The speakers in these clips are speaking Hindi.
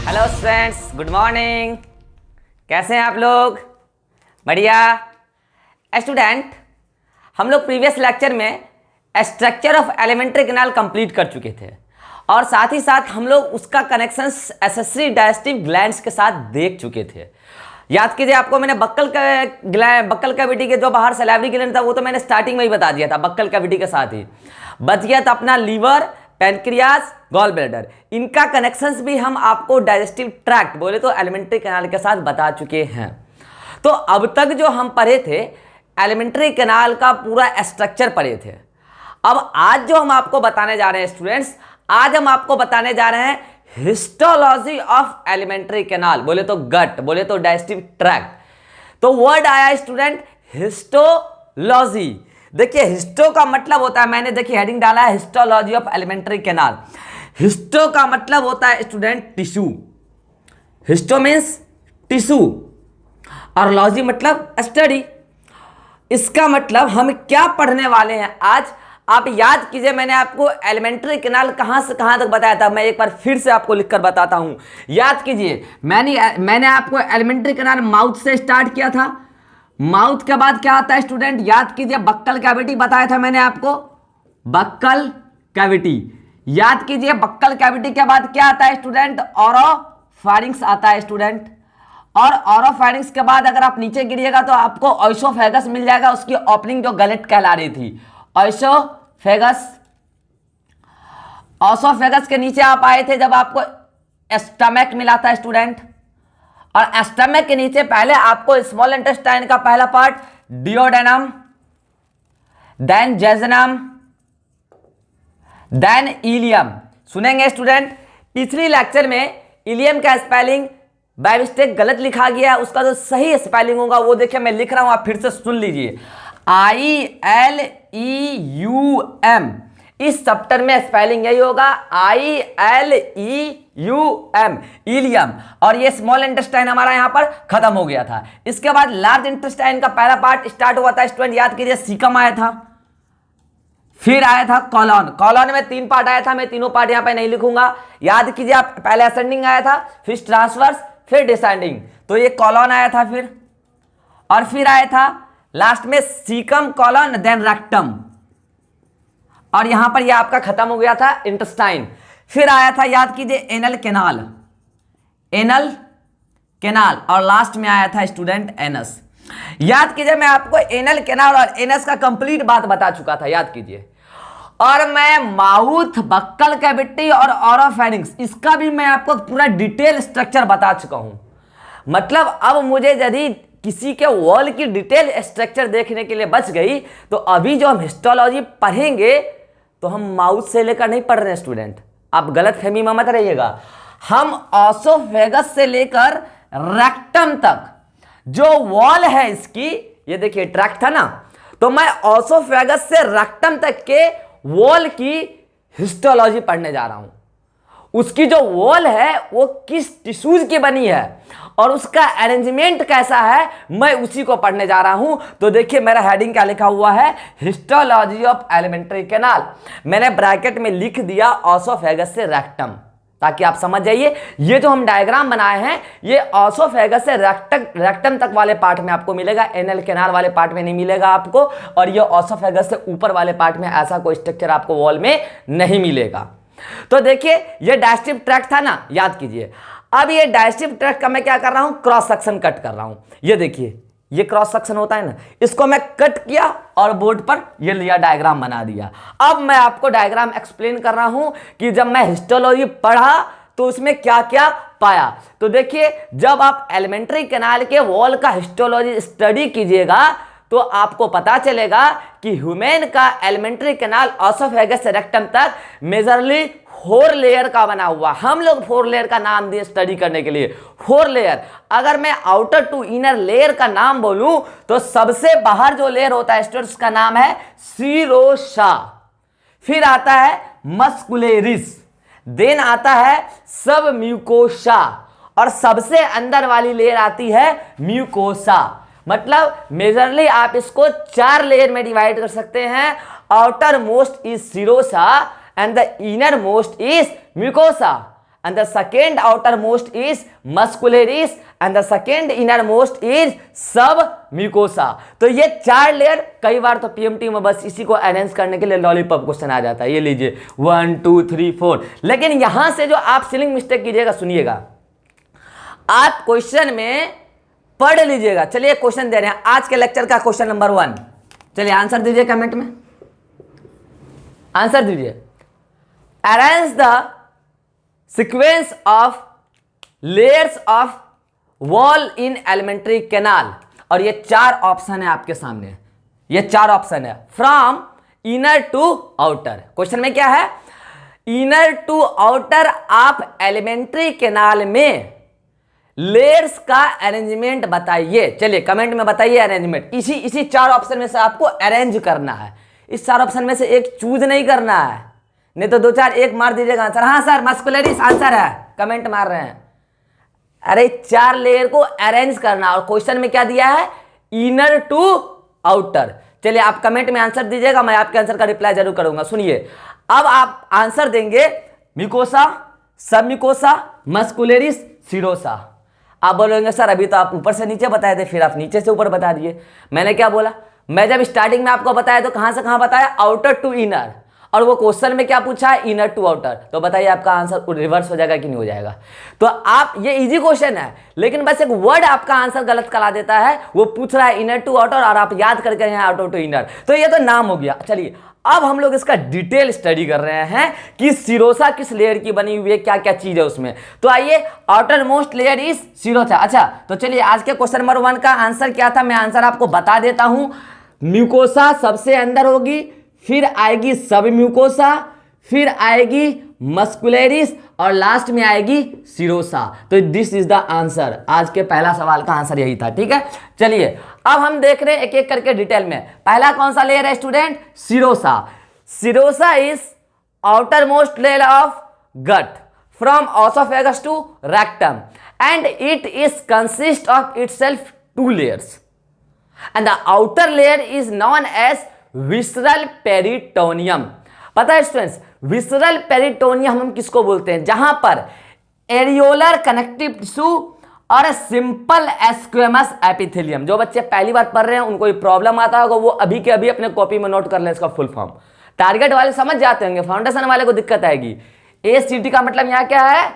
Hello students, good morning. कैसे हैं आप लोग? बढ़िया। स्टूडेंट, हम लोग प्रीवियस लेक्चर में structure of alimentary canal complete कर चुके थे और साथ ही साथ हम लोग उसका कनेक्शन एक्सेसरी डाइजेस्टिव ग्लैंड्स के साथ देख चुके थे। याद कीजिए, आपको मैंने बक्कल कैविटी के जो बाहर सैलिवरी ग्लैंड था वो तो मैंने स्टार्टिंग में ही बता दिया था, बक्कल कैविटी के साथ ही। बच गया था अपना लीवर, पैनक्रियाज, गॉल ब्लैडर। इनका कनेक्शंस भी हम आपको डाइजेस्टिव ट्रैक्ट बोले तो एलिमेंट्री कैनाल के साथ बता चुके हैं। तो अब तक जो हम पढ़े थे एलिमेंट्री कैनाल का पूरा स्ट्रक्चर पढ़े थे। अब आज जो हम आपको बताने जा रहे हैं स्टूडेंट्स, आज हम आपको बताने जा रहे हैं हिस्टोलॉजी ऑफ एलिमेंट्री कैनाल, बोले तो गट, बोले तो डाइजेस्टिव ट्रैक्ट। तो वर्ड आया स्टूडेंट हिस्टोलॉजी। देखिए, हिस्टो का मतलब होता है, मैंने देखिए हेडिंग डाला है histology of alimentary canal. Histo का मतलब होता है student tissue. Histo means tissue और लॉजी मतलब स्टडी। इसका मतलब हम क्या पढ़ने वाले हैं आज, आप याद कीजिए। मैंने आपको एलिमेंट्री कैनाल कहां से कहां तक बताया था, मैं एक बार फिर से आपको लिखकर बताता हूं। याद कीजिए, मैंने आपको एलिमेंट्री कैनाल माउथ से स्टार्ट किया था। माउथ के बाद क्या आता है स्टूडेंट? याद कीजिए, बक्कल कैविटी बताया था मैंने आपको, बक्कल कैविटी। याद कीजिए, बक्कल कैविटी के बाद क्या आता है स्टूडेंट? ओरोफैरिंक्स आता है स्टूडेंट। और ओरोफैरिंक्स के बाद अगर आप नीचे गिरिएगा तो आपको ओइसोफेगस मिल जाएगा, उसकी ओपनिंग जो गलेट कहला रही थी, ओइसोफेगस। ओसोफेगस के नीचे आप आए थे जब आपको स्टमक मिला था स्टूडेंट, और स्टमक के नीचे पहले आपको स्मॉल इंटेस्टाइन का पहला part duodenum, then jejunum, then ileum. सुनेंगे स्टूडेंट, पिछली लेक्चर में इलियम का स्पेलिंग बाय मिस्टेक गलत लिखा गया है, उसका जो सही स्पेलिंग होगा वो देखिए मैं लिख रहा हूं, आप फिर से सुन लीजिए। ILEUM, इस चैप्टर में स्पेलिंग यही होगा, ILEUM, इलियम। और ये स्मॉल इंटेस्टाइन हमारा यहां पर खत्म हो गया था। इसके बाद लार्ज इंटेस्टाइन का पहला पार्ट स्टार्ट हुआ था स्टूडेंट, याद कीजिए, सीकम आया था, फिर आया था कॉलॉन। कॉलॉन में 3 पार्ट आया था, मैं तीनों पार्ट यहां पे नहीं लिखूंगा। याद कीजिए, आप पहले असेंडिंग आया था, फिर ट्रांसवर्स, फिर डिसेंडिंग, तो ये कॉलॉन आया था फिर, और फिर आया था लास्ट में सीकम, कॉलॉन, देन रेक्टम, और यहां पर ये आपका खत्म हो गया था इंटेस्टाइन। फिर आया था, याद कीजिए, एनल कैनाल, एनल कैनाल, और लास्ट में आया था स्टूडेंट एनस। याद कीजिए, मैं आपको एनल कैनाल और एनस का कंप्लीट बात बता चुका था, याद कीजिए। और मैं माउथ, बक्कल कैविटी और ओरोफैरिंक्स, इसका भी मैं आपको पूरा डिटेल स्ट्रक्चर बता चुका हूं। मतलब अब मुझे यदि किसी के वॉल की डिटेल स्ट्रक्चर देखने के लिए बच गई, तो अभी जो हम हिस्टोलॉजी पढ़ेंगे तो हम माउथ से लेकर नहीं पढ़ रहे हैं स्टूडेंट, आप गलत फहमी में मत रहिएगा। हम ओसोफेगस से लेकर रेक्टम तक जो वॉल है इसकी, ये देखिए ट्रैक्ट था ना, तो मैं ओसोफेगस से रेक्टम तक के वॉल की हिस्टोलॉजी पढ़ने जा रहा हूं। उसकी जो वॉल है वो किस टिश्यूज की बनी है और उसका अरेंजमेंट कैसा है, मैं उसी को पढ़ने जा रहा हूं। तो देखिए, मेरा हेडिंग क्या लिखा हुआ है, हिस्टोलॉजी ऑफ एलिमेंट्री कैनाल। मैंने ब्रैकेट में लिख दिया ओसोफेगस से रेक्टम, ताकि आप समझ जाइए। ये जो हम डायग्राम बनाए हैं, ये ओसोफेगस से रेक्टम तक वाले पार्ट में आपको मिलेगा, एनल कैनाल वाले पार्ट में नहीं मिलेगा आपको। और ये ओसोफेगस से ऊपर वाले पार्ट में ऐसा कोई स्ट्रक्चर आपको वॉल में नहीं मिलेगा। तो देखिए, ये डाइजेस्टिव ट्रैक्ट था ना, याद कीजिए। अब ये डाइजेस्टिव ट्रैक्ट का मैं क्या कर रहा हूं, क्रॉस सेक्शन कट कर रहा हूं। ये देखिए, ये क्रॉस सेक्शन होता है ना, इसको मैं कट किया और बोर्ड पर ये लिया, डायग्राम बना दिया। अब मैं आपको डायग्राम एक्सप्लेन कर रहा हूं कि जब मैं हिस्टोलॉजी पढ़ा तो उसमें क्या क्या पाया। तो देखिए, जब आप एलिमेंट्री कैनाल के वॉल का हिस्टोलॉजी स्टडी कीजिएगा तो आपको पता चलेगा कि ह्यूमन का एलिमेंट्री कैनाल ओसोफेगस से रेक्टम तक मेजरली 4 लेयर का बना हुआ। हम लोग 4 लेयर का नाम दिए स्टडी करने के लिए, 4 लेयर। अगर मैं आउटर टू इनर लेयर का नाम बोलूं तो सबसे बाहर जो लेयर होता है स्टूडेंट्स, उसका नाम है सीरोसा, फिर आता है मस्कुलेरिस, देन आता है सब म्यूकोसा, और सबसे अंदर वाली लेयर आती है म्यूकोसा। मतलब मेजरली आप इसको 4 लेयर में डिवाइड कर सकते हैं। Outer most is serosa and the innermost is mucosa and the second outermost is muscularis and the second innermost is submucosa। तो ये 4 लेयर, कई बार तो पीएमटी में बस इसी को अरेंज करने के लिए लॉलीपॉप क्वेश्चन आ जाता है। ये लीजिए 1 2 3 4। लेकिन यहां से जो आप स्पेलिंग मिस्टेक कीजिएगा, सुनिएगा, आप क्वेश्चन में पढ़ लीजिएगा। चलिए क्वेश्चन दे रहे हैं आज के लेक्चर का, क्वेश्चन नंबर 1। चलिए आंसर दीजिए कमेंट में, आंसर दीजिए। Arrange the sequence of layers of wall in alimentary canal. और ये 4 ऑप्शन है आपके सामने, ये 4 ऑप्शन है from inner to outer. Question में क्या है, इनर टू आउटर आप एलिमेंट्री कैनाल में लेयर्स का अरेंजमेंट बताइए। चलिए कमेंट में बताइए अरेंजमेंट। इसी 4 ऑप्शन में से आपको अरेंज करना है, इस 4 ऑप्शन में से एक चूज नहीं करना है, नहीं तो 2 4 एक मार दीजिएगा आंसर। हाँ सर मस्कुलरिस आंसर है, कमेंट मार रहे हैं। अरे 4 लेयर को अरेंज करना, और क्वेश्चन में क्या दिया है, इनर टू आउटर। चलिए आप कमेंट में आंसर दीजिएगा, मैं आपके आंसर का रिप्लाई जरूर करूंगा। सुनिए, अब आप आंसर देंगे म्यूकोसा, सबम्यूकोसा, मस्कुलरिस, सीरोसा। आप बोलेंगे सर अभी तो आप ऊपर से नीचे बताए थे, फिर आप नीचे से ऊपर बता दिए। मैंने क्या बोला, मैं जब स्टार्टिंग में आपको बताया तो कहां से कहां बताया, आउटर टू इनर, और वो क्वेश्चन में क्या पूछा है, इनर टू आउटर। तो बताइए आपका आंसर रिवर्स हो जाएगा कि नहीं हो जाएगा। तो आप, ये इजी क्वेश्चन है, लेकिन बस एक वर्ड आपका आंसर गलत करा देता है। वो पूछ रहा है इनर टू आउटर और आप याद करके हैं आउटर टू इनर, तो ये तो नाम हो गया। चलिए अब हम लोग इसका डिटेल स्टडी कर रहे हैं कि सीरोसा किस लेयर की बनी हुई है, क्या क्या चीज है उसमें। तो आइए, outer most layer is serosa. अच्छा तो चलिए आज के क्वेश्चन नंबर 1 का आंसर क्या था, मैं आंसर आपको बता देता हूं। म्यूकोसा सबसे अंदर होगी, फिर आएगी सब म्यूकोसा, फिर आएगी मस्कुलरिस और लास्ट में आएगी सीरोसा। तो दिस इज द आंसर। आज के पहला सवाल का आंसर यही था, ठीक है। चलिए अब हम देख रहे हैं एक एक करके डिटेल में। पहला कौन सा लेयर है student, serosa. Serosa is outer most layer of gut from oesophagus to rectum and it is consist of itself 2 layers and the outer layer is known as visceral peritoneum. पता है स्टूडेंट्स, विसरल पेरिटोनियम हम किसको बोलते हैं, जहां पर एरियोलर कनेक्टिव टिश्यू और सिंपल एस्क्वेमस एपिथेलियम। जो बच्चे पहली बार पढ़ रहे हैं उनको ये प्रॉब्लम आता होगा, वो अभी के अभी अपने कॉपी में नोट कर लें इसका फुल फॉर्म। टारगेट वाले समझ जाते होंगे, फाउंडेशन वाले को दिक्कत आएगी। एसीटी का मतलब यहां क्या है,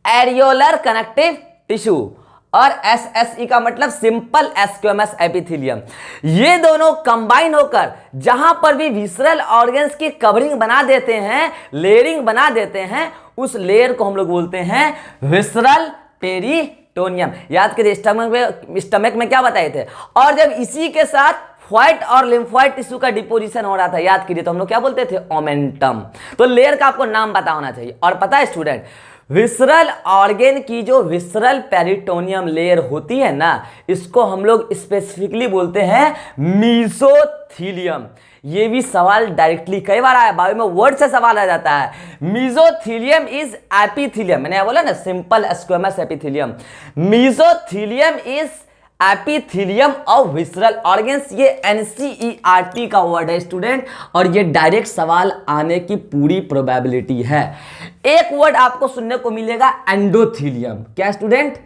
एरियोलर कनेक्टिव टिश्यू, और एसएसई का मतलब सिंपल एस्क्वेमस एपिथेलियम। ये दोनों कंबाइन होकर जहां पर भी विसरल ऑर्गन्स की कवरिंग बना देते हैं, लेयरिंग बना देते हैं, उस लेयर को हम लोग बोलते हैं विसरल पेरिटोनियम। याद करिए स्टमक में क्या बताए थे, और जब इसी के साथ व्हाइट और लिम्फोइड टिश्यू का डिपोजिशन हो रहा था, याद करिए, तो हम लोग क्या बोलते थे, ओमेंटम। तो लेयर का आपको नाम पता होना चाहिए। और पता है स्टूडेंट, विसरल ऑर्गन की जो विसरल पेरिटोनियम लेयर होती है ना, इसको हम लोग स्पेसिफिकली बोलते हैं मीजोथीलियम। ये भी सवाल डायरेक्टली कई बार आया, बायो में वर्ड से सवाल आ जाता है। मीजोथीलियम इज एपिथेलियम, मैंने बोला ना simple squamous epithelium. Mesothelium is epithelium of visceral organs. ये एनसीईआरटी का वर्ड है स्टूडेंट, और ये डायरेक्ट सवाल आने की पूरी प्रोबेबिलिटी है। एक वर्ड आपको सुनने को मिलेगा एंडोथीलियम। क्या स्टूडेंट,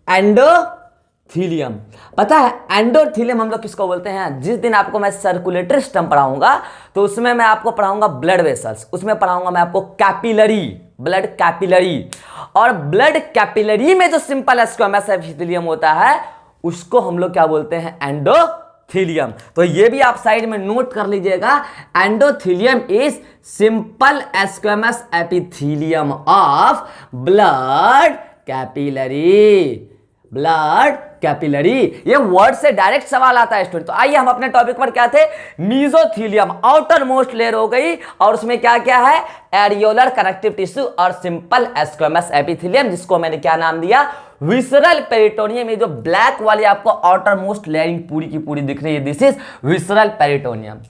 एंडोथीलियम। पता है एंडोथीलियम हम लोग किसको बोलते हैं, जिस दिन आपको मैं सर्कुलेटरी सिस्टम पढ़ाऊंगा तो उसमें मैं आपको पढ़ाऊंगा ब्लड वेसल्स, उसमें पढ़ाऊंगा मैं आपको कैपिलरी, ब्लड कैपिलरी। और ब्लड कैपिलरी में जो सिंपल एस्क्वेमस एपिथेलियम होता है उसको हम लोग क्या बोलते हैं, एंडोथीलियम। तो ये भी आप साइड में नोट कर लीजिएगा, endothelium is simple squamous epithelium of blood capillary. Blood capillary, ये वर्ड से डायरेक्ट सवाल आता है स्टूडेंट। तो आइए हम अपने टॉपिक पर क्या थे, मीजोथीलियम आउटर मोस्ट लेयर हो गई, और उसमें क्या क्या है, एरियोलर कनेक्टिव टिश्यू और सिंपल एस्क्वेमस एपिथेलियम, जिसको मैंने क्या नाम दिया, विसरल पेरिटोनियम। ये जो ब्लैक वाली आपको आउटर मोस्ट लेयरिंग पूरी की पूरी दिख रही है, दिस इज विसरल पेरिटोनियम।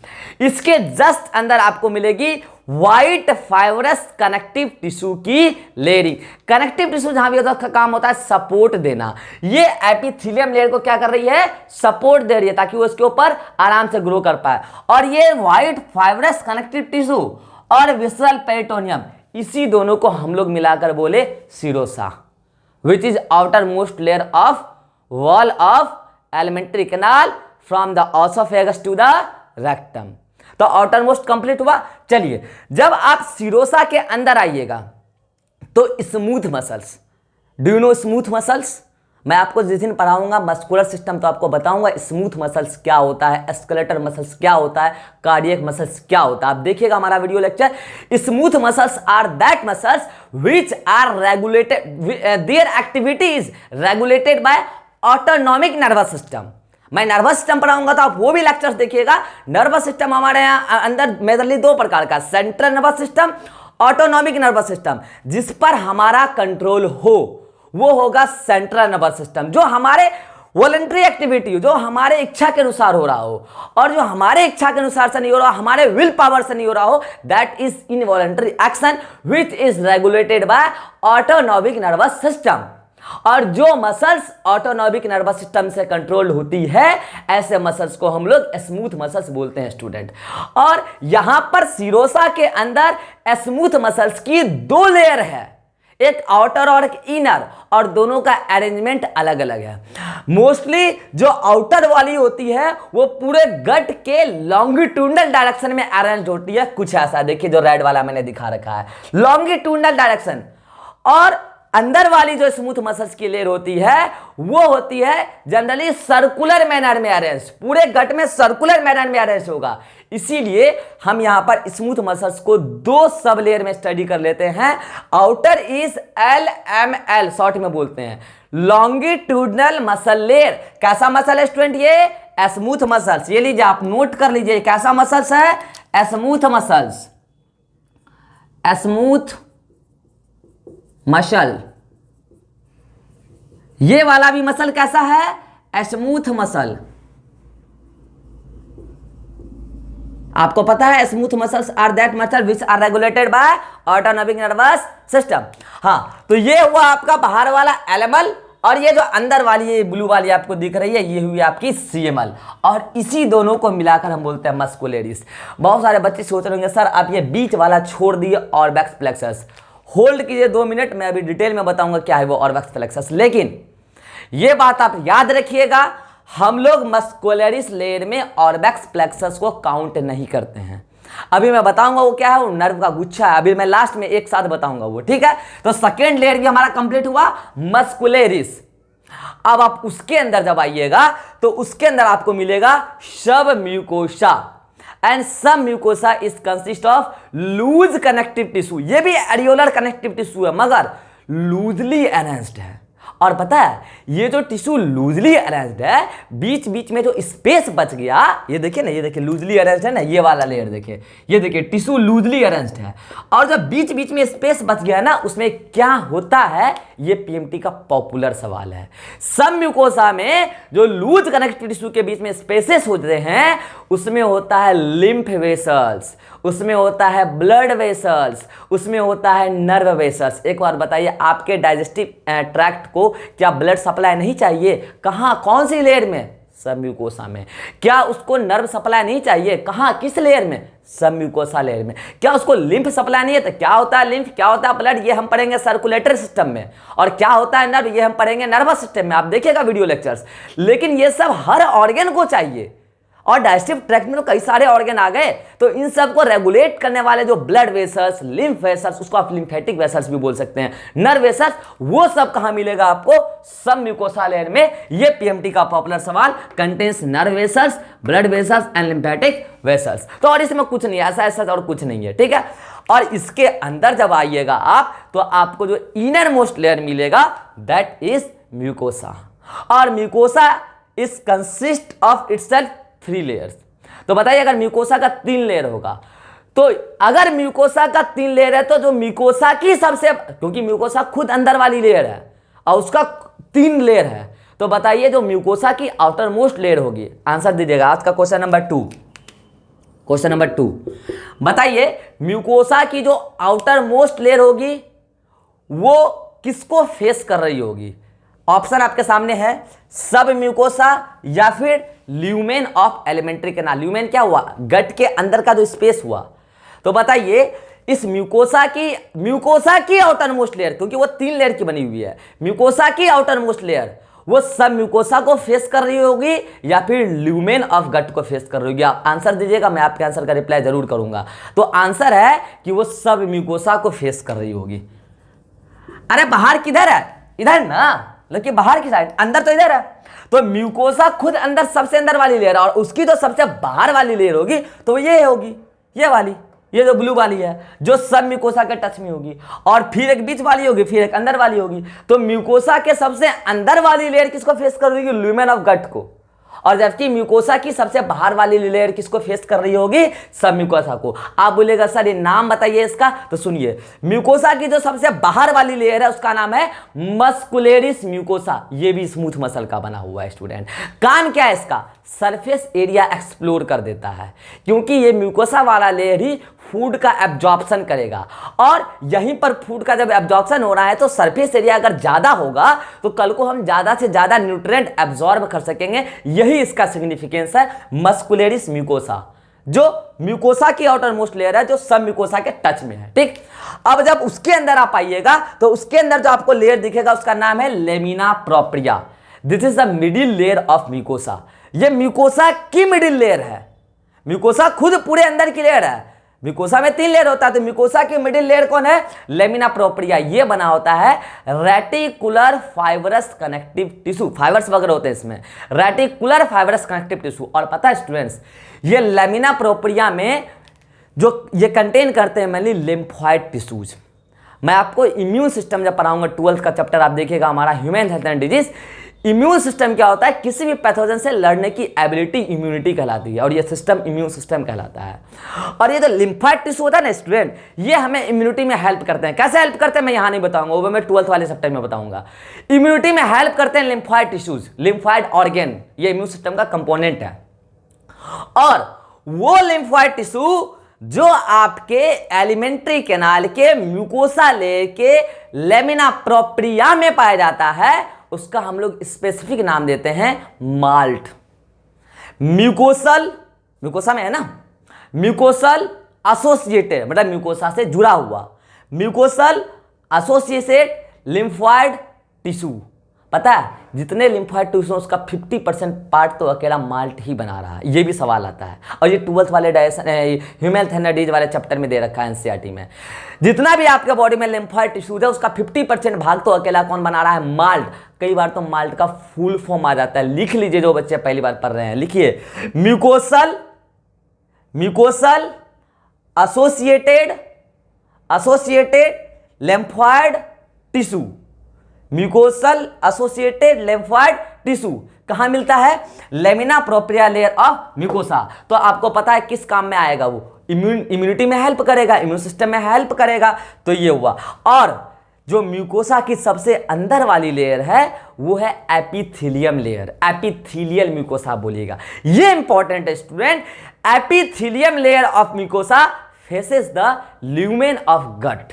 इसके जस्ट अंदर आपको मिलेगी व्हाइट फाइबरस कनेक्टिव टिश्यू की लेयरिंग। कनेक्टिव टिश्यू जहां भी होता है काम होता है सपोर्ट देना। ये एपिथेलियम लेयर को क्या कर रही है, सपोर्ट दे रही है, ताकि वो इसके ऊपर आराम से ग्रो कर पाए। और ये व्हाइट फाइबरस कनेक्टिव टिश्यू और विसरल पेरिटोनियम, इसी दोनों को हम लोग मिलाकर बोले serosa, which is outer most layer of wall of alimentary canal from the oesophagus to the rectum. तो आउटर मोस्ट कंप्लीट हुआ। चलिए, जब आप सीरोसा के अंदर आइएगा तो smooth muscles, do you know smooth muscles? मैं आपको जिस दिन पढ़ाऊंगा मस्कुलर सिस्टम तो आपको बताऊंगा स्मूथ मसल्स क्या होता है, स्केलेटल मसल्स क्या होता है, कार्डियक मसल्स क्या होता है। आप देखिएगा हमारा video lecture. Smooth muscles are that muscles which are regulated, their activity is regulated by autonomic nervous system. मैं नर्वस सिस्टम पढ़ाऊंगा तो आप वो भी लेक्चर्स देखिएगा। नर्वस सिस्टम हमारे यहाँ अंदर मेजरली दो प्रकार का, central nervous system, autonomic nervous system. जिस पर हमारा कंट्रोल हो वो होगा सेंट्रल नर्वस सिस्टम, जो हमारे वॉलंटरी एक्टिविटी, जो हमारे इच्छा के अनुसार हो रहा हो, और जो हमारे इच्छा के अनुसार से नहीं हो रहा, हमारे विल पावर से नहीं हो रहा हो, that is involuntary action which is regulated by autonomic nervous system. और जो मसल्स ऑटोनॉमिक नर्वस सिस्टम से कंट्रोल होती है, ऐसे मसल्स को हम लोग स्मूथ मसल्स बोलते हैं स्टूडेंट। और यहां पर सीरोसा के अंदर स्मूथ मसल्स की दो लेयर है, एक आउटर और एक इनर, और दोनों का अरेंजमेंट अलग अलग है। मोस्टली जो आउटर वाली होती है वो पूरे गट के लॉन्गिट्यूडनल डायरेक्शन में अरेंज होती है, कुछ ऐसा देखिए जो रेड वाला मैंने दिखा रखा है, लॉन्गिट्यूडनल डायरेक्शन। और अंदर वाली जो स्मूथ मसल्स की लेयर होती है वो होती है जनरली सर्कुलर मैनर में अरेंज, पूरे गट में सर्कुलर मैनर में अरेंज होगा। इसीलिए हम यहां पर स्मूथ मसल्स को दो सब लेयर में स्टडी कर लेते हैं। आउटर इज LML, शॉर्ट में बोलते हैं लॉन्गिट्यूडनल मसल लेयर। कैसा मसल है स्टूडेंट? ये स्मूथ मसल्स। ये लीजिए, आप नोट कर लीजिए कैसा मसल्स है, स्मूथ मसल्स, स्मूथ मसल। ये वाला भी मसल कैसा है? Smooth muscle. आपको पता है smooth muscles are that muscle which are regulated by autonomic nervous system. हाँ, तो ये हुआ आपका बाहर वाला LML, और ये जो अंदर वाली ये ब्लू वाली आपको दिख रही है ये हुई आपकी CML, और इसी दोनों को मिलाकर हम बोलते हैं मस्कुलरिस। बहुत सारे बच्चे सोच रहे होंगे सर आप ये बीच वाला छोड़ दिए ऑर्बैक्स फ्लेक्सस। होल्ड कीजिए 2 मिनट, मैं अभी डिटेल में बताऊंगा क्या है वो ऑर्बैक्स फ्लेक्सस। लेकिन ये बात आप याद रखिएगा, हम लोग मस्कुलरिस लेयर में ऑर्बैक्स फ्लेक्सस को काउंट नहीं करते हैं। अभी मैं बताऊंगा वो क्या है, वो नर्व का गुच्छा है, अभी मैं लास्ट में एक साथ बताऊंगा वो, ठीक है। तो सेकेंड लेयर भी हमारा कंप्लीट हुआ, मस्कुलरिस। अब आप उसके अंदर जब आइएगा तो उसके अंदर आपको मिलेगा submucosa, and submucosa is consist of loose connective tissue. ये भी एरियोलर कनेक्टिव टिश्यू है मगर लूजली अरेंज्ड है। और पता है ये जो टिश्यू लूजली अरेंज्ड है, बीच बीच में जो स्पेस बच गया, ये देखिए ना, ये देखिए लूजली अरेंज्ड है ना, ये वाला लेयर देखिए, ये देखिए टिश्यू लूजली अरेंज्ड है, और जब बीच बीच में स्पेस बच गया ना, उसमें क्या होता है, ये PMT का पॉपुलर सवाल है। सब म्यूकोसा में जो लूज कनेक्टिव टिश्यू के बीच में स्पेसेस होते हैं उसमें होता है लिम्फ वेसल्स, उसमें होता है ब्लड वेसल्स, उसमें होता है नर्व वेसल्स। एक बार बताइए, आपके डाइजेस्टिव ट्रैक्ट को क्या ब्लड सप्लाई नहीं चाहिए? कहां, कौन सी लेयर में? सब म्यूकोसा में। क्या उसको नर्व सप्लाई नहीं चाहिए? कहां, किस लेयर में? सब म्यूकोसा लेयर में। क्या उसको लिम्फ सप्लाई नहीं है? तो क्या होता है लिम्फ, क्या होता है ब्लड, ये हम पढ़ेंगे सर्कुलेटरी सिस्टम में। और क्या होता है नर्व, ये हम पढ़ेंगे नर्वस सिस्टम में। आप देखिएगा वीडियो लेक्चर्स। लेकिन ये सब हर ऑर्गन को चाहिए, और डाइजेस्टिव ट्रैक्ट में तो कई सारे ऑर्गन आ गए, तो इन सब को रेगुलेट करने वाले जो ब्लड वेसल्स, लिम्फ वेसल्स, उसको आप लिम्फेटिक वेसल्स भी बोल सकते हैं, नर्व वेसल्स, वो सब कहां मिलेगा आपको? सब म्यूकोसा लेयर में। ये PMT का पॉपुलर सवाल, contains nerve vessels, blood vessels and lymphatic vessels. तो और इसमें कुछ नहीं, ऐसा ऐसा और कुछ नहीं है, ठीक है। और इसके अंदर जब आइएगा आप तो आपको जो इनर मोस्ट लेयर मिलेगा दैट इज म्यूकोसा, और mucosa is consist of itself 3 layers. तो बताइए अगर म्यूकोसा का 3 लेयर होगा, तो अगर म्यूकोसा का 3 लेयर है तो जो म्यूकोसा की सबसे, क्योंकि म्यूकोसा खुद अंदर वाली लेयर है और उसका 3 लेयर है, तो बताइए जो म्यूकोसा की आउटर मोस्ट लेयर होगी, आंसर दीजिएगा आज का क्वेश्चन नंबर 2। क्वेश्चन नंबर 2 बताइए, म्यूकोसा की जो आउटर मोस्ट लेयर होगी वो किसको फेस कर रही होगी? ऑप्शन आपके सामने है, सब म्यूकोसा या फिर lumen of alimentary canal. Lumen क्या हुआ? गट के अंदर का जो स्पेस हुआ। तो बताइए इस म्यूकोसा की आउटर मोस्ट लेयर, क्योंकि वो 3 लेयर की बनी हुई है, म्यूकोसा की आउटर मोस्ट लेयर वो सब म्यूकोसा को फेस कर रही होगी या फिर ल्यूमेन ऑफ गट को फेस कर रही होगी? आप आंसर दीजिएगा, मैं आपके आंसर का रिप्लाई जरूर करूंगा। तो आंसर है कि वो सब म्यूकोसा को फेस कर रही होगी। अरे बाहर किधर है? इधर ना, लेकिन बाहर की साइड, अंदर तो इधर है। तो म्यूकोसा खुद अंदर सबसे अंदर वाली लेयर और उसकी तो सबसे बाहर वाली लेयर होगी, तो ये होगी ये वाली, ये जो ब्लू वाली है जो सब म्यूकोसा के टच में होगी, और फिर एक बीच वाली होगी, फिर एक अंदर वाली होगी। तो म्यूकोसा के सबसे अंदर वाली लेयर किसको फेस कर रही होगी? ल्यूमेन ऑफ गट को। और जबकि म्यूकोसा की सबसे बाहर वाली लेयर किसको फेस कर रही होगी? सब म्यूकोसा को। आप बोलेगा सर ये नाम बताइए इसका, तो सुनिए, म्यूकोसा की जो सबसे बाहर वाली लेयर है उसका नाम है मस्कुलेरिस म्यूकोसा। ये भी स्मूथ मसल का बना हुआ है स्टूडेंट। काम क्या है इसका? सरफेस एरिया एक्सप्लोर कर देता है, क्योंकि ये म्यूकोसा वाला लेयर ही फूड का एब्जॉर्प्शन करेगा, और यहीं पर फूड का जब एब्जॉर्प्शन हो रहा है तो सरफेस एरिया अगर ज्यादा होगा तो कल को हम ज्यादा से ज्यादा न्यूट्रिएंट एब्जॉर्ब कर सकेंगे। यही इसका सिग्निफिकेंस है मस्कुलेरिस म्यूकोसा, जो म्यूकोसा की आउटर मोस्ट लेयर है जो सब म्यूकोसा के टच में है। ठीक, अब जब उसके अंदर आप आइएगा तो उसके अंदर जो आपको लेयर दिखेगा उसका नाम है lamina propria. This is the middle layer of mucosa. ये म्यूकोसा की मिडिल लेयर है। म्यूकोसा खुद पूरे अंदर की लेयर है। म्यूकोसा में 3 लेयर होता है, तो म्यूकोसा की मिडिल लेयर कौन है? Lamina propria. ये बना होता है reticular fibrous connective tissue, fibres वगैरह होते हैं इसमें, रेटिकुलर फाइबरस कनेक्टिव टिश्यू। और पता है स्टूडेंट्स, ये लेमिना प्रोप्रिया में जो ये कंटेन करते हैं मेनली लिम्फॉइड टिश्यूज। मैं आपको इम्यून सिस्टम जब पढ़ाऊंगा, 12th का चैप्टर आप देखिएगा हमारा human health and disease, immune system क्या होता है? किसी भी पैथोजन से लड़ने की एबिलिटी इम्यूनिटी कहलाती है, और ये सिस्टम इम्यून सिस्टम कहलाता है। और ये जो लिम्फॉइड टिश्यू होता है ना स्टूडेंट, ये हमें इम्यूनिटी में हेल्प करते हैं। कैसे हेल्प करते हैं मैं यहाँ नहीं बताऊंगा, वो मैं 12th वाले चैप्टर में बताऊंगा। इम्यूनिटी में हेल्प करते हैं लिम्फॉइड टिश्यूज, लिम्फॉइड ऑर्गेन, ये इम्यून सिस्टम का कंपोनेंट है। और वो लिम्फॉइड टिश्यू जो आपके एलिमेंट्री कैनाल के म्यूकोसा लेयर के लेमिना प्रोप्रिया में पाया जाता है, उसका हम लोग स्पेसिफिक नाम देते हैं माल्ट। म्यूकोसल, म्यूकोसा में है ना, म्यूकोसल एसोसिएटेड मतलब म्यूकोसा से जुड़ा हुआ, म्यूकोसल एसोसिएटेड लिम्फॉइड टिश्यू। पता है जितने लिम्फॉइड टिश्यू उसका 50% पार्ट तो अकेला माल्ट ही बना रहा है। ये भी सवाल आता है, और ये 12th वाले ह्यूमन हेल्थ एंड डिजीज वाले चैप्टर में दे रखा है एनसीईआरटी में। जितना भी आपके बॉडी में लिम्फॉइड टिश्यूज है उसका 50% भाग तो अकेला कौन बना रहा है? माल्ट। कई बार तो माल्ट का फुल फॉर्म आ जाता है, लिख लीजिए जो बच्चे पहली बार पढ़ रहे हैं, लिखिए mucosal associated lymphoid tissue. Mucosal associated lymphoid tissue कहां मिलता है? Lamina propria layer of mucosa. तो आपको पता है किस काम में आएगा? वो इम्यूनिटी में हेल्प करेगा, इम्यून सिस्टम में हेल्प करेगा। तो ये हुआ। और जो म्यूकोसा की सबसे अंदर वाली लेयर है वो है एपिथेलियम लेयर, एपिथेलियल म्यूकोसा बोलिएगा। ये इंपॉर्टेंट है student. Epithelium layer of mucosa faces the lumen of gut.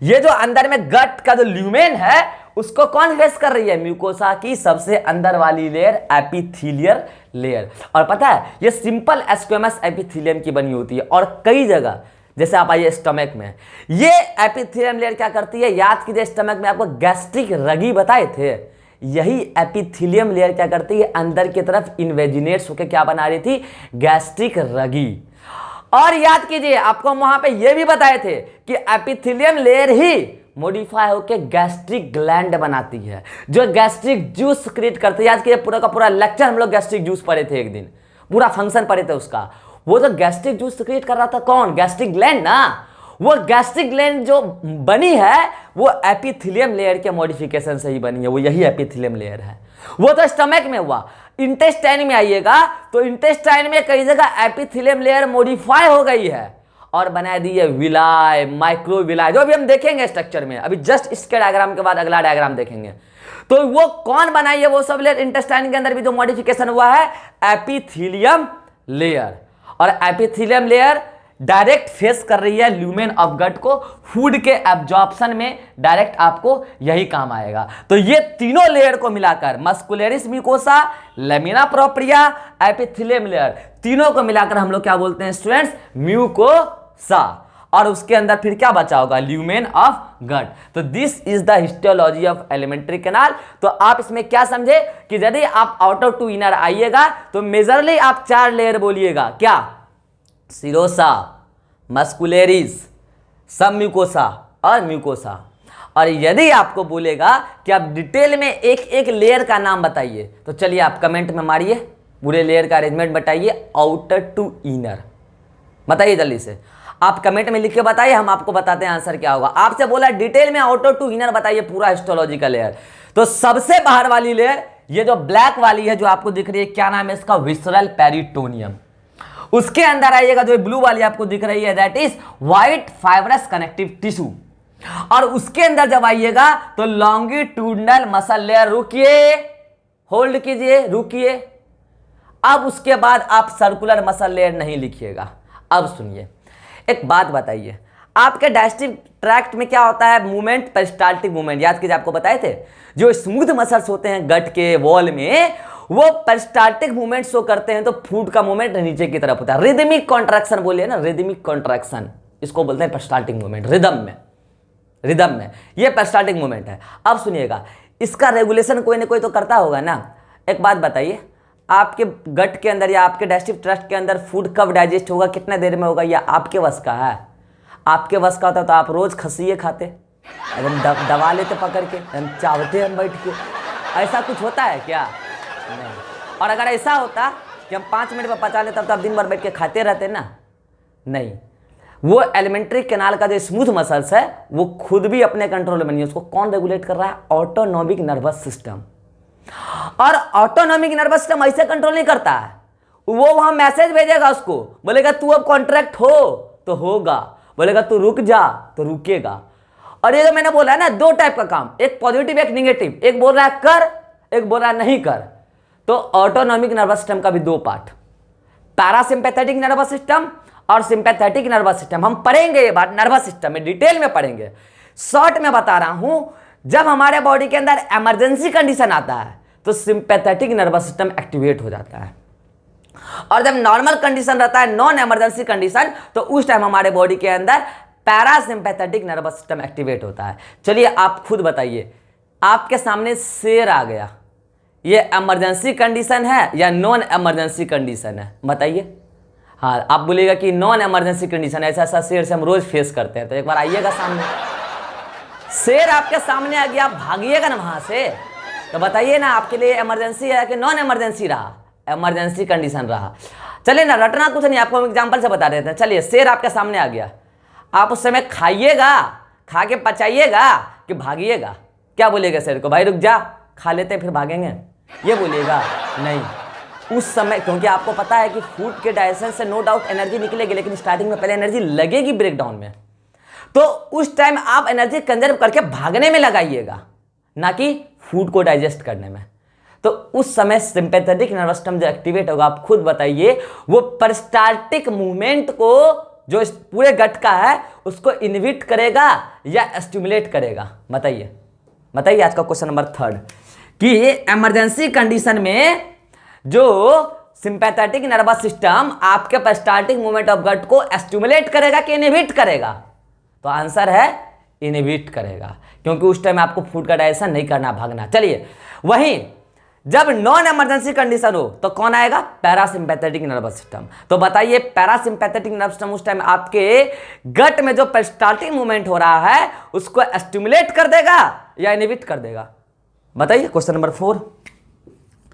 ये जो अंदर में गट का जो ल्यूमेन है उसको कौन फेस कर रही है? म्यूकोसा की सबसे अंदर वाली लेयर, एपिथेलियल लेयर। और पता है ये सिंपल स्क्वेमस एपिथेलियम की बनी होती है, और कई जगह जैसे आप आइए स्टमक में, ये एपिथेलियम लेयर क्या करती है? याद कीजिए स्टमक में आपको गैस्ट्रिक रगी बताए थे, यही एपिथेलियम लेयर क्या करती है? अंदर की तरफ इन्वेजिनेट्स होकर क्या बना रही थी? गैस्ट्रिक रगी। और याद कीजिए आपको हम वहां पे ये भी बताए थे कि एपिथेलियम लेयर ही मॉडिफाई होकर गैस्ट्रिक ग्लैंड बनाती है, जो गैस्ट्रिक जूस क्रिएट करती है। याद कीजिए पूरा का पूरा लेक्चर हम लोग गैस्ट्रिक जूस पढ़े थे, एक दिन पूरा फंक्शन पढ़े थे उसका। वो जो गैस्ट्रिक जूस क्रिएट कर रहा था कौन? गैस्ट्रिक ग्लैंड ना। वो गैस्ट्रिक ग्लैंड जो बनी है वो एपिथेलियम लेयर के मॉडिफिकेशन से ही बनी है, वो यही एपिथेलियम लेयर है। वो तो स्टमक में हुआ। इंटेस्टाइन में आइएगा तो इंटेस्टाइन में कई जगह एपिथेलियम लेयर मॉडिफाई हो गई है और बना दी है विलाय, माइक्रोविलाय, जो भी हम देखेंगे स्ट्रक्चर में। अभी जस्ट इसके डायग्राम के बाद अगला डायग्राम देखेंगे। तो वो कौन बनाई है? वो सब लेयर इंटेस्टाइन के अंदर भी जो मॉडिफिकेशन हुआ है एपिथेलियम लेयर। और एपिथेलियम लेयर डायरेक्ट फेस कर रही है ल्यूमेन ऑफ गट को, फूड के एब्जॉर्प्शन में डायरेक्ट आपको यही काम आएगा। तो ये तीनों लेयर को मिलाकर muscularis mucosa, lamina propria, epithelium layer, तीनों को मिलाकर हम लोग क्या बोलते हैं स्टूडेंट्स? म्यूकोसा। और उसके अंदर फिर क्या बचा होगा, ल्यूमेन ऑफ गट। तो this is the histology of alimentary canal. तो आप इसमें क्या समझे कि यदि आप आउटर टू इनर आइएगा तो मेजरली आप 4 लेयर बोलिएगा, क्या, सिरोसा, मस्कुलेरिस, सब म्यूकोसा और म्यूकोसा। और यदि आपको बोलेगा कि आप डिटेल में एक एक लेयर का नाम बताइए, तो चलिए आप कमेंट में मारिए, पूरे लेयर का अरेंजमेंट बताइए, आउटर टू इनर बताइए जल्दी से। आप कमेंट में लिख के बताइए, हम आपको बताते हैं आंसर क्या होगा। आपसे बोला डिटेल में आउटर टू इनर बताइए पूरा हिस्टोलॉजी का लेयर। तो सबसे बाहर वाली लेयर, ये जो ब्लैक वाली है जो आपको दिख रही है, क्या नाम है इसका, विसरल पेरिटोनियम। उसके अंदर आइएगा, जो ब्लू वाली आपको दिख रही है, that is white fibrous connective tissue. और उसके अंदर जब आइएगा तो लॉन्गिट्यूडनल मसल लेयर, रुकिए, होल्ड कीजिए, रुकिए। अब उसके बाद आप सर्कुलर मसल लेयर नहीं लिखिएगा। अब सुनिए, एक बात बताइए, आपके डाइजेस्टिव ट्रैक्ट में क्या होता है, मूवमेंट, पेरिस्टाल्टिक मूवमेंट, याद कीजिए आपको बताए थे। जो स्मूथ मसल्स होते हैं गट के वॉल में, वो पेरिस्टाल्टिक मूवमेंट शो करते हैं, तो फूड का मूवमेंट नीचे की तरफ होता है। रिदमिक कॉन्ट्रैक्शन बोलिए ना, रिदमिक कॉन्ट्रैक्शन, इसको बोलते हैं पेरिस्टाल्टिक मूवमेंट, रिदम में ये पेरिस्टाल्टिक मूवमेंट है। अब सुनिएगा, इसका रेगुलेशन कोई ना कोई तो करता होगा ना। एक बात बताइए, आपके गट के अंदर या आपके डाइजेस्टिव ट्रैक्ट के अंदर फूड कब डाइजेस्ट होगा, कितने देर में होगा, या आपके वश का है। आपके वश का होता तो आप रोज खसिए खाते, एकदम दबा लेते पकड़ के, हम चावते हम बैठ के। ऐसा कुछ होता है क्या, नहीं। और अगर ऐसा होता कि हम 5 मिनट में पचा लेते, तब तो आप दिन भर बैठ के खाते रहते ना, नहीं। वो एलिमेंट्री कैनाल का जो स्मूथ मसल्स है वो खुद भी अपने कंट्रोल में नहीं है। उसको कौन रेगुलेट कर रहा है, ऑटोनॉमिक नर्वस सिस्टम। और ऑटोनॉमिक नर्वस सिस्टम ऐसे कंट्रोल नहीं करता है, वो वहां मैसेज भेजेगा उसको, बोलेगा तू अब कॉन्ट्रैक्ट हो तो होगा, बोलेगा तू रुक जा तो रुकेगा। और ये जो मैंने बोला है ना, 2 टाइप का काम, एक पॉजिटिव एक निगेटिव, एक बोल रहा है कर, एक बोल रहा है नहीं कर। तो ऑटोनॉमिक नर्वस सिस्टम का भी 2 पार्ट, पैरासिम्पैथेटिक नर्वस सिस्टम और सिंपैथेटिक नर्वस सिस्टम। हम पढ़ेंगे ये बात नर्वस सिस्टम में, डिटेल में पढ़ेंगे। शॉर्ट में बता रहा हूं, जब हमारे बॉडी के अंदर इमरजेंसी कंडीशन आता है तो सिंपैथेटिक नर्वस सिस्टम एक्टिवेट हो जाता है, और जब नॉर्मल कंडीशन रहता है, नॉन इमरजेंसी कंडीशन, तो उस टाइम हमारे बॉडी के अंदर पैरासिम्पैथेटिक नर्वस सिस्टम एक्टिवेट होता है। चलिए आप खुद बताइए, आपके सामने शेर आ गया, ये इमरजेंसी कंडीशन है या नॉन इमरजेंसी कंडीशन है, बताइए। हाँ, आप बोलिएगा कि नॉन इमरजेंसी कंडीशन, ऐसा ऐसा शेर से हम रोज फेस करते हैं। तो एक बार आइएगा सामने, शेर आपके सामने आ गया, आप भागिएगा ना वहां से, तो बताइए ना आपके लिए इमरजेंसी है कि नॉन इमरजेंसी रहा, इमरजेंसी कंडीशन रहा। चलिए ना, रटना कुछ नहीं, आपको एग्जांपल से बता देते हैं। चलिए, शेर आपके सामने आ गया, आप उस समय खाइएगा, खा के पचाइएगा कि भागिएगा, क्या बोलिएगा शेर को, भाई रुक जा, खा लेते फिर भागेंगे, ये बोलिएगा नहीं। उस समय, क्योंकि आपको पता है कि फूड के डाइजेशन से नो डाउट एनर्जी निकलेगी, लेकिन स्टार्टिंग में पहले एनर्जी लगेगी ब्रेकडाउन में, तो उस टाइम आप एनर्जी कंजर्व करके भागने में लगाइएगा, ना कि फूड को डाइजेस्ट करने में। तो उस समय सिंपैथेटिक नर्वस सिस्टम जो एक्टिवेट होगा, आप खुद बताइए, वो पेरिस्टाल्टिक मूवमेंट को जो इस पूरे गट का है उसको इनहिबिट करेगा या स्टिमुलेट करेगा, बताइए। बताइए आज का क्वेश्चन नंबर 3 कि इमरजेंसी कंडीशन में जो सिंपैथेटिक नर्वस सिस्टम आपके पेरिस्टाल्टिक मूवमेंट ऑफ गट को स्टिमुलेट करेगा कि इनहिबिट करेगा, तो आंसर है इनहिबिट करेगा, क्योंकि उस टाइम आपको फूड का डाइजेशन नहीं करना, भागना। चलिए, वहीं जब नॉन इमरजेंसी कंडीशन हो तो कौन आएगा, पैरासिम्पैथेटिक नर्वस सिस्टम। तो बताइए, पैरासिम्पैथेटिक नर्वस सिस्टम उस टाइम आपके गट में जो पेरिस्टाल्टिक मूवमेंट हो रहा है उसको स्टिमुलेट कर देगा या इनहिबिट कर देगा, बताइए। क्वेश्चन नंबर 4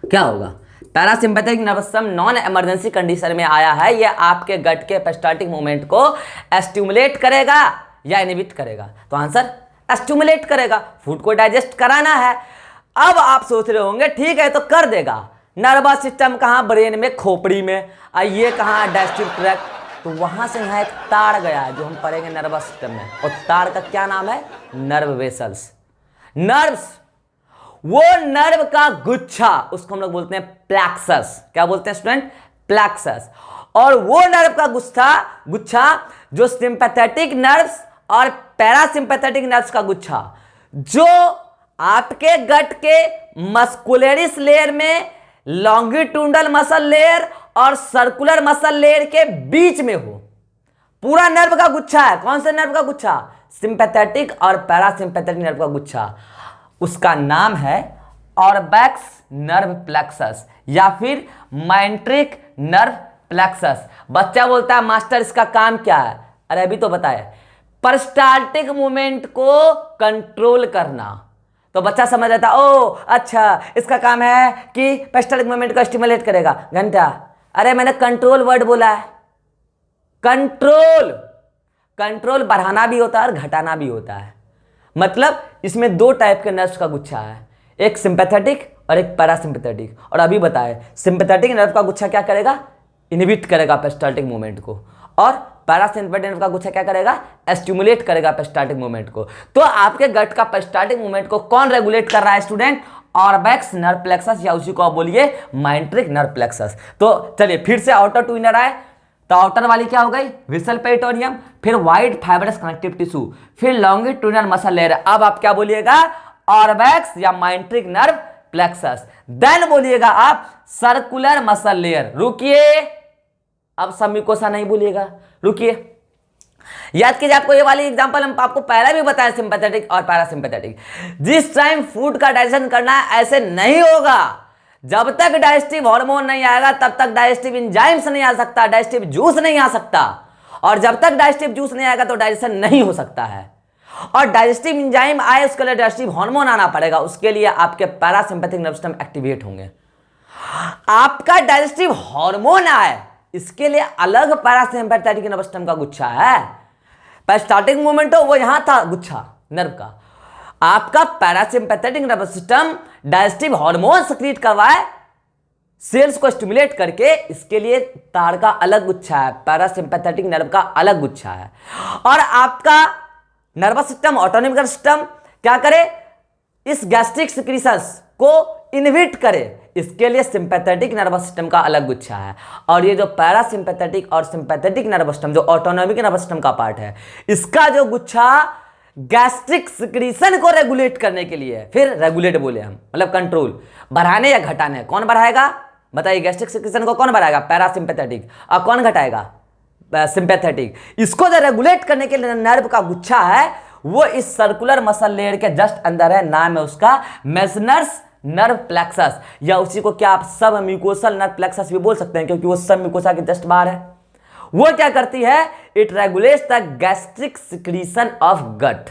क्या होगा, parasympathetic nervous system non emergency condition में आया है, यह आपके गट के पेरिस्टाल्टिक मूवमेंट को स्टिमुलेट करेगा या इनहिबिट करेगा, तो आंसर स्टिमुलेट करेगा, फूड को डाइजेस्ट कराना है। अब आप सोच रहे होंगे ठीक है तो कर देगा, नर्वस सिस्टम कहाँ, ब्रेन में, खोपड़ी में, और ये कहाँ, डाइजेस्टिव ट्रैक्ट, तो वहां से यहाँ एक तार गया है जो हम पढ़ेंगे नर्वस सिस्टम में, और तार का क्या नाम है, नर्व वेसल्स। नर्व्स, वो नर्व का गुच्छा, उसको हम लोग बोलते हैं प्लेक्सस, क्या बोलते हैं स्टूडेंट, प्लेक्सस। और वो नर्व का गुच्छा जो सिंपैथेटिक नर्व्स और पैरासिम्पैथेटिक नर्व्स का गुच्छा, जो आपके गट के मस्कुलरिस लेयर में लॉन्गिट्यूडनल मसल लेयर और सर्कुलर मसल लेयर के बीच में हो, पूरा नर्व का गुच्छा है। कौन सा नर्व का गुच्छा? सिंपैथेटिक और पैरासिम्पैथेटिक नर्व का गुच्छा। उसका नाम है ऑर्बैक्स नर्व प्लेक्सस या फिर माइंट्रिक नर्व प्लेक्सस। बच्चा बोलता है मास्टर इसका काम क्या है? अरे अभी तो बताया, पेरिस्टाल्टिक मूवमेंट को कंट्रोल करना। तो बच्चा समझ लेता, ओ अच्छा इसका काम है कि पेरिस्टाल्टिक मूवमेंट को स्टिमुलेट करेगा। घंटा, अरे मैंने कंट्रोल वर्ड बोला है। कंट्रोल, कंट्रोल बढ़ाना भी होता है और घटाना भी होता है। मतलब इसमें दो टाइप के नर्व्स का गुच्छा है, एक सिंपैथेटिक और एक पैरासिम्पैथेटिक। और अभी बताए सिंपैथेटिक नर्व का गुच्छा क्या करेगा? इनहिबिट करेगा पेरिस्टाल्टिक मूवमेंट को, और पैरासिम्पैथेटिक नर्व का गुच्छा क्या करेगा? स्टिमुलेट करेगा पेरिस्टाल्टिक मूवमेंट को। तो आपके गट का पेरिस्टाल्टिक मूवमेंट को कौन रेगुलेट कर रहा है स्टूडेंट? ऑर्बैक्स नर्व प्लेक्सस, या उसी को आप बोलिए माइंट्रिक नर्व प्लेक्सस। तो चलिए फिर से आउटर टू इनर आए। तो आउटर वाली क्या हो गई? विसल पेरिटोनियम, फिर वाइड फाइबरस कनेक्टिव टिश्यू, फिर लॉन्गिट्यूडिनल मसल लेयर। अब आप क्या बोलिएगा? ऑर्बैक्स या माइंट्रिक नर्व प्लेक्सस। देन बोलिएगा आप सर्कुलर मसल लेयर। रुकिए, अब सबम्यूकोसा नहीं बोलिएगा, रुकिए, याद कीजिए। आपको ये वाली एग्जांपल हम आपको पहले भी बताया, सिंपैथेटिक और पैरासिम्पैथेटिक। जिस टाइम फूड का डाइजेशन करना है ऐसे नहीं होगा। जब तक डाइजेस्टिव हार्मोन नहीं आएगा तब तक डाइजेस्टिव एंजाइम्स नहीं आ सकता, डाइजेस्टिव जूस नहीं आ सकता। और जब तक डाइजेस्टिव जूस नहीं आएगा तो डाइजेशन नहीं हो सकता है। और डाइजेस्टिव एंजाइम आए उसके लिए डाइजेस्टिव हार्मोन आना पड़ेगा। उसके लिए आपके पैरासिम्पैथिक नर्व सिस्टम एक्टिवेट होंगे। आपका डाइजेस्टिव हार्मोन आए इसके लिए अलग पैरासिम्पैथेटिक नर्व सिस्टम का गुच्छा है। पेरिस्टाल्टिक मूवमेंट हो वो यहां था गुच्छा नर्व का। आपका parasympathetic nerve system digestive hormone secrete करवाए सेल्स को स्टिमुलेट करके, इसके लिए तार का अलग गुच्छा है, पैरासिम्पैथेटिक नर्व का अलग गुच्छा है। और आपका nervous system, autonomic nervous system क्या करे? इस गैस्ट्रिक सिक्रीशंस को इनहिबिट करे, इसके लिए सिंपैथेटिक नर्वस सिस्टम का अलग गुच्छा है। और ये जो पैरासिम्पैथेटिक और सिंपैथेटिक नर्वस सिस्टम जो ऑटोनॉमिक नर्वस सिस्टम का पार्ट है, इसका जो गुच्छा गैस्ट्रिक सिक्रीशन को रेगुलेट करने के लिए, फिर रेगुलेट बोले हम मतलब कंट्रोल, बढ़ाने या घटाने। कौन बढ़ाएगा बताइए? गैस्ट्रिक सिक्रीशन को कौन बढ़ाएगा? पैरासिम्पैथेटिक। और कौन घटाएगा? सिंपैथेटिक। इसको जो रेगुलेट करने के लिए नर्व का गुच्छा है वो इस सर्कुलर मसल लेयर के जस्ट अंदर है। नाम है उसका मेजनर्स नर्व प्लेक्सस, या उसी को क्या आप सब म्यूकोसल नर्व प्लेक्सस भी बोल सकते हैं, क्योंकि वो सब म्यूकोसा के जस्ट बाहर है। वो क्या करती है? It regulates the gastric secretion of gut.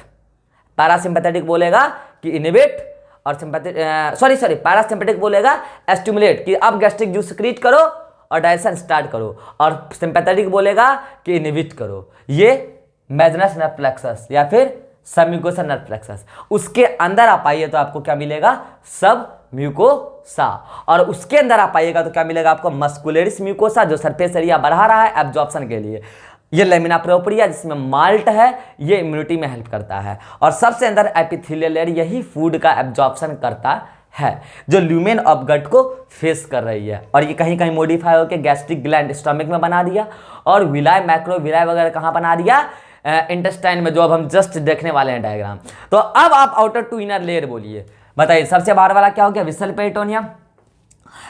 Parasympathetic बोलेगा कि इनहिबिट, और पैरासिम्पैथेटिक बोलेगा स्टिमुलेट, कि अब गैस्ट्रिक जूस सिक्रीट करो और डाइजेशन स्टार्ट करो। और सिंपैथेटिक बोलेगा कि इनहिबिट करो। ये मेजनस नर्व प्लेक्सस या फिर सब म्यूकोसा नर्व प्लेक्सस। उसके अंदर आप आइए तो आपको क्या मिलेगा? सब म्यूकोसा। और उसके अंदर आप आइएगा तो क्या मिलेगा आपको? मस्कुलरिस म्यूकोसा, जो सरफेस एरिया बढ़ा रहा है एब्जॉर्प्शन के लिए। ये लेमिना प्रोप्रिया जिसमें माल्ट है, ये इम्यूनिटी में हेल्प करता है। और सबसे अंदर एपिथेलियल लेयर, यही फूड का एब्जॉर्प्शन करता है, जो ल्यूमेन ऑफ गट को फेस कर रही है। और ये कहीं कहीं मॉडिफाई होकर गैस्ट्रिक ग्लैंड स्टमक में बना दिया, और विलाय मैक्रो विलाय वगैरह कहाँ बना दिया? इंटेस्टाइन में, जो अब हम जस्ट देखने वाले हैं डायग्राम। तो अब आप आउटर टू इनर लेयर बोलिए, बताइए। सबसे बाहर वाला क्या हो गया? विसल पेरिटोनियम,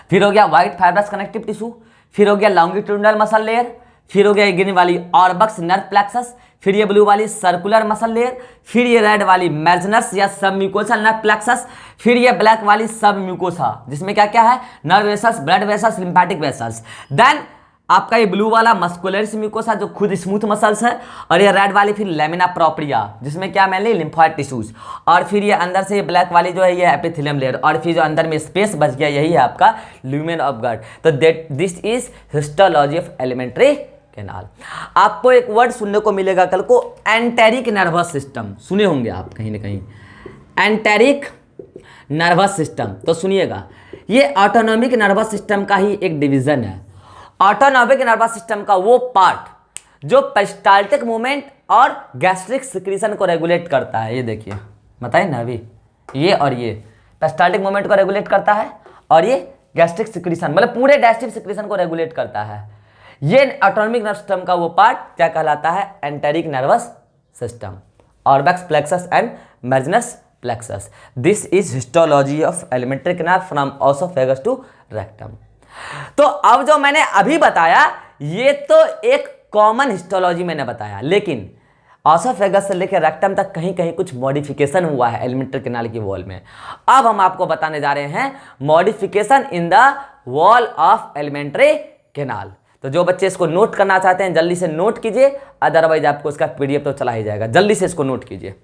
फिर हो गया वाइड फाइब्रस कनेक्टिव टिश्यू, फिर हो गया लॉन्गिट्यूडिनल मसल लेयर, फिर हो गया ये ग्रीन वाली ऑर्बैक्स नर्व प्लेक्सस, फिर ये ब्लू वाली सर्कुलर मसल लेयर, फिर ये रेड वाली मेजनस या सब म्यूकोसा नर्व प्लेक्सस, फिर ये ब्लैक वाली सब म्यूकोसा, जिसमें क्या क्या है? Nerve vessels, blood vessels, lymphatic vessels. Then आपका ये ब्लू वाला मस्कुलरिस म्यूकोसा जो खुद स्मूथ मसल्स है, और ये रेड वाली फिर लेमिना प्रोप्रिया जिसमें क्या मेनली लिम्फोइड टिश्यूज, और फिर ये अंदर से ये ब्लैक वाली जो है ये एपिथेलियम लेयर, और फिर जो अंदर में स्पेस बच गया यही है आपका ल्यूमेन ऑफ गट। तो this is histology of alimentary canal. आपको एक वर्ड सुनने को मिलेगा कल को, एंटेरिक नर्वस सिस्टम, सुने होंगे आप कहीं ना कहीं, एंटेरिक नर्वस सिस्टम। तो सुनिएगा, ये ऑटोनॉमिक नर्वस सिस्टम का ही एक डिवीजन है। ऑटोनॉमिक नर्वस सिस्टम का वो पार्ट जो पेरिस्टाल्टिक मूवमेंट और गैस्ट्रिक सिक्रीशन को रेगुलेट करता है। ये देखिए, बताइए ना अभी, ये और ये पेरिस्टाल्टिक मूवमेंट को रेगुलेट करता है, और ये गैस्ट्रिक सिक्रीशन मतलब पूरे डाइजेस्टिव सिक्रीशन को रेगुलेट करता है। ये ऑटोनॉमिक नर्वस सिस्टम का वो पार्ट क्या कहलाता है? Enteric nervous system, Auerbach's plexus and Meissner's plexus. This is histology of alimentary canal from oesophagus to rectum. तो अब जो मैंने अभी बताया ये तो एक कॉमन हिस्टोलॉजी मैंने बताया, लेकिन ऑसोफेगस से लेकर रेक्टम तक कहीं कहीं कुछ मॉडिफिकेशन हुआ है एलिमेंट्री कैनाल की वॉल में। अब हम आपको बताने जा रहे हैं modification in the wall of alimentary canal. तो जो बच्चे इसको नोट करना चाहते हैं जल्दी से नोट कीजिए, अदरवाइज आपको इसका पीडीएफ तो चला ही जाएगा, जल्दी से इसको नोट कीजिए।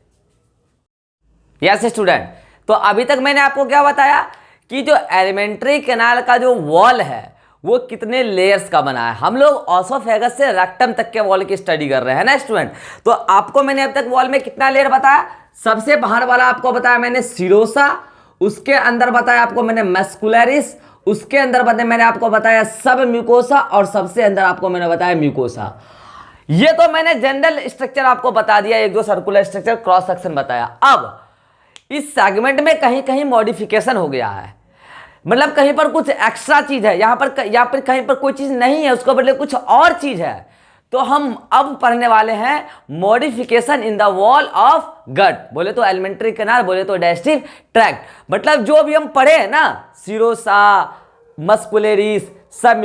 यस स्टूडेंट, तो अभी तक मैंने आपको क्या बताया कि जो एलिमेंट्री कैनाल का जो वॉल है वो कितने लेयर्स का बना है। हम लोग ऑसोफेगस से रेक्टम तक के वॉल की स्टडी कर रहे हैं ना स्टूडेंट। तो आपको मैंने अब तक वॉल में कितना लेयर बताया, सबसे बाहर वाला आपको बताया मैंने सीरोसा, उसके अंदर बताया आपको मैंने मस्कुलरिस, उसके अंदर मैंने आपको बताया सब म्यूकोसा, और सबसे अंदर आपको मैंने बताया म्यूकोसा। ये तो मैंने जनरल स्ट्रक्चर आपको बता दिया, एक दो सर्कुलर स्ट्रक्चर क्रॉस सेक्शन बताया। अब इस सेगमेंट में कहीं कहीं मॉडिफिकेशन हो गया है, मतलब कहीं पर कुछ एक्स्ट्रा चीज है, यहां पर कहीं पर कोई चीज नहीं है, उसको बदले कुछ और चीज है। तो हम अब पढ़ने वाले हैं modification in the wall of gut, बोले तो एलिमेंट्री कैनाल, बोले तो डाइजेस्टिव ट्रैक्ट। मतलब जो भी हम पढ़े हैं ना, सीरोसा, मस्कुलरिस, सब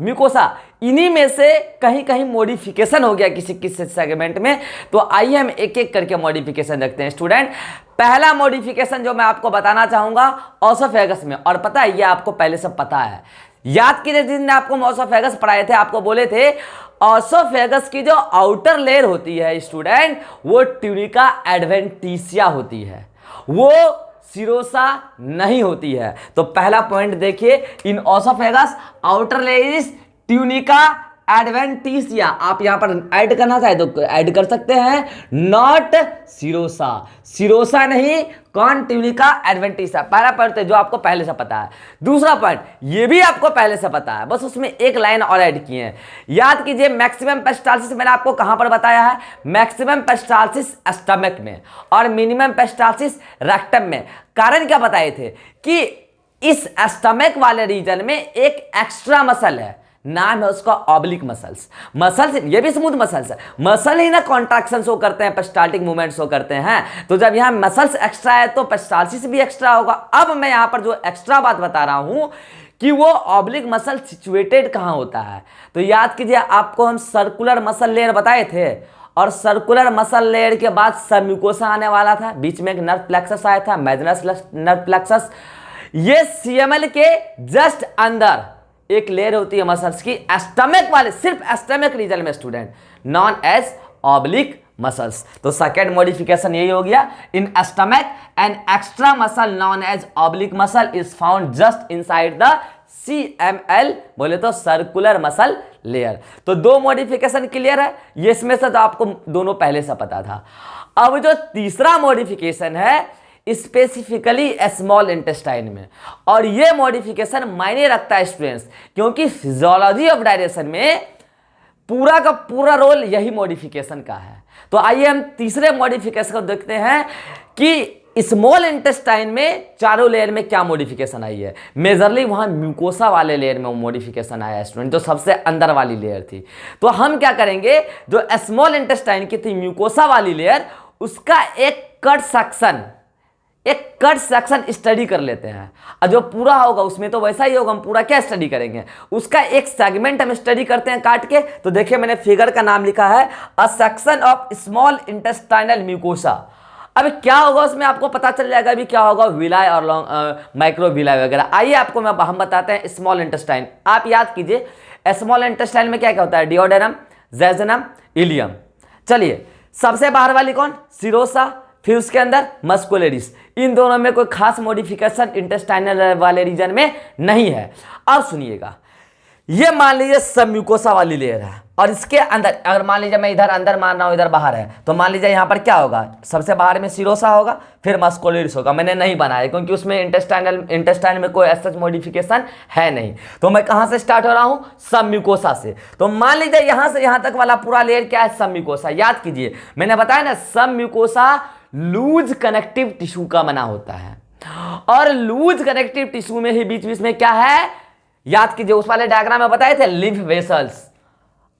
म्यूकोसा, इन्हीं में से कहीं कहीं मॉडिफिकेशन हो गया किसी किसी सेगमेंट में। तो आइए हम एक एक करके मॉडिफिकेशन देखते हैं स्टूडेंट। पहला मॉडिफिकेशन जो मैं आपको बताना चाहूंगा ऑसोफेगस में, और पता है ये आपको पहले से पता है, याद कीजिए जिनने आपको ऑसोफेगस पढ़ाए थे, आपको बोले थे ऑसोफेगस की जो आउटर लेयर होती है स्टूडेंट वो ट्यूनिका एडवेंटिशिया होती है, वो सीरोसा नहीं होती है। तो पहला पॉइंट देखिए, in oesophagus outer layer is tunica adventitia. आप यहां पर ऐड करना चाहे तो ऐड कर सकते हैं, नॉट सीरोसा, सीरोसा नहीं, कौन, ट्यूनिका एडवेंटिशिया। पहला पॉइंट जो आपको पहले से पता है। दूसरा पॉइंट ये भी आपको पहले से पता है, बस उसमें एक लाइन और ऐड किए हैं। याद कीजिए मैक्सिमम पेरिस्टाल्सिस मैंने आपको कहां पर बताया है, मैक्सिमम पेरिस्टाल्सिस स्टमक में और मिनिमम पेरिस्टाल्सिस रेक्टम में। कारण क्या बताए थे कि इस स्टमक वाले रीजन में एक एक्स्ट्रा मसल है, नाम है उसका ऑब्लिक मसल्स। मसल्स ये भी स्मूथ मसल्स है, मसल ही ना कॉन्ट्रैक्शन शो करते हैं, पेरिस्टाल्टिक मूवमेंट शो करते हैं। तो जब यहां मसल्स एक्स्ट्रा है तो पेरिस्टाल्सिस भी एक्स्ट्रा होगा। अब मैं यहां पर जो एक्स्ट्रा बात बता रहा हूं कि वो ऑब्लिक मसल सिचुएटेड कहां होता है। तो याद कीजिए आपको हम सर्कुलर मसल लेयर बताए थे, और सर्कुलर मसल लेयर के बाद सबम्यूकोसा आने वाला था, बीच में एक नर्व प्लेक्सस आया था, मेजनस नर्व प्लेक्सस। ये सीएमएल के जस्ट अंदर एक लेयर होती है मसल्स की, स्टमक वाले, सिर्फ स्टमक रीजन में student, known as oblique muscles. तो सेकेंड मॉडिफिकेशन यही हो गया, in stomach an extra muscle known as oblique muscle is found just inside the CML, बोले तो सर्कुलर मसल लेयर। तो दो मॉडिफिकेशन क्लियर है, ये इसमें से तो आपको दोनों पहले से पता था। अब जो तीसरा मॉडिफिकेशन है स्पेसिफिकली स्मॉल इंटेस्टाइन में, और ये मॉडिफिकेशन मायने रखता है स्टूडेंट्स, क्योंकि फिजियोलॉजी ऑफ डाइजेशन में पूरा का पूरा रोल यही मॉडिफिकेशन का है। तो आइए हम तीसरे मॉडिफिकेशन को देखते हैं कि स्मॉल इंटेस्टाइन में चारों लेयर में क्या मॉडिफिकेशन आई है। मेजरली वहां म्यूकोसा वाले लेयर में मॉडिफिकेशन आया है स्टूडेंट, जो सबसे अंदर वाली लेयर थी। तो हम क्या करेंगे, जो स्मॉल इंटेस्टाइन की थी म्यूकोसा वाली लेयर, उसका एक कट सेक्शन स्टडी कर लेते हैं, और जो पूरा होगा उसमें तो वैसा ही होगा, हम पूरा क्या स्टडी करेंगे, उसका एक सेगमेंट हम स्टडी करते हैं काट के। तो देखिए मैंने फिगर का नाम लिखा है a section of small intestinal mucosa. अब क्या होगा उसमें आपको पता चल जाएगा अभी क्या होगा, विलाय और माइक्रो विलाय वगैरह। आइए आपको हम बताते हैं स्मॉल इंटेस्टाइन। आप याद कीजिए स्मॉल इंटेस्टाइन में क्या क्या होता है, डिओडेनम, जेजुनम, इलियम। चलिए सबसे बाहर वाली कौन, सीरोसा, फिर उसके अंदर मस्कुलरिस। इन दोनों में कोई खास मॉडिफिकेशन इंटेस्टाइनल वाले रीजन में नहीं है। अब सुनिएगा, ये मान लीजिए सब म्यूकोसा वाली लेयर है, और इसके अंदर अगर मान लीजिए मैं इधर अंदर मान रहा हूं इधर बाहर है, तो मान लीजिए यहां पर क्या होगा, सबसे बाहर में सीरोसा होगा, फिर मस्कुलरिस होगा। मैंने नहीं बनाया क्योंकि उसमें इंटेस्टाइन में कोई ऐसा मॉडिफिकेशन है नहीं। तो मैं कहां से स्टार्ट हो रहा हूं, सब म्यूकोसा से। तो मान लीजिए यहां से यहां तक वाला पूरा लेयर क्या है, सब म्यूकोसा। याद कीजिए मैंने बताया ना, सब म्यूकोसा लूज कनेक्टिव टिश्यू का बना होता है, और लूज कनेक्टिव टिश्यू में ही बीच बीच में क्या है, याद कीजिए उस वाले डायग्राम में बताए थे, लिम्फ वेसल्स,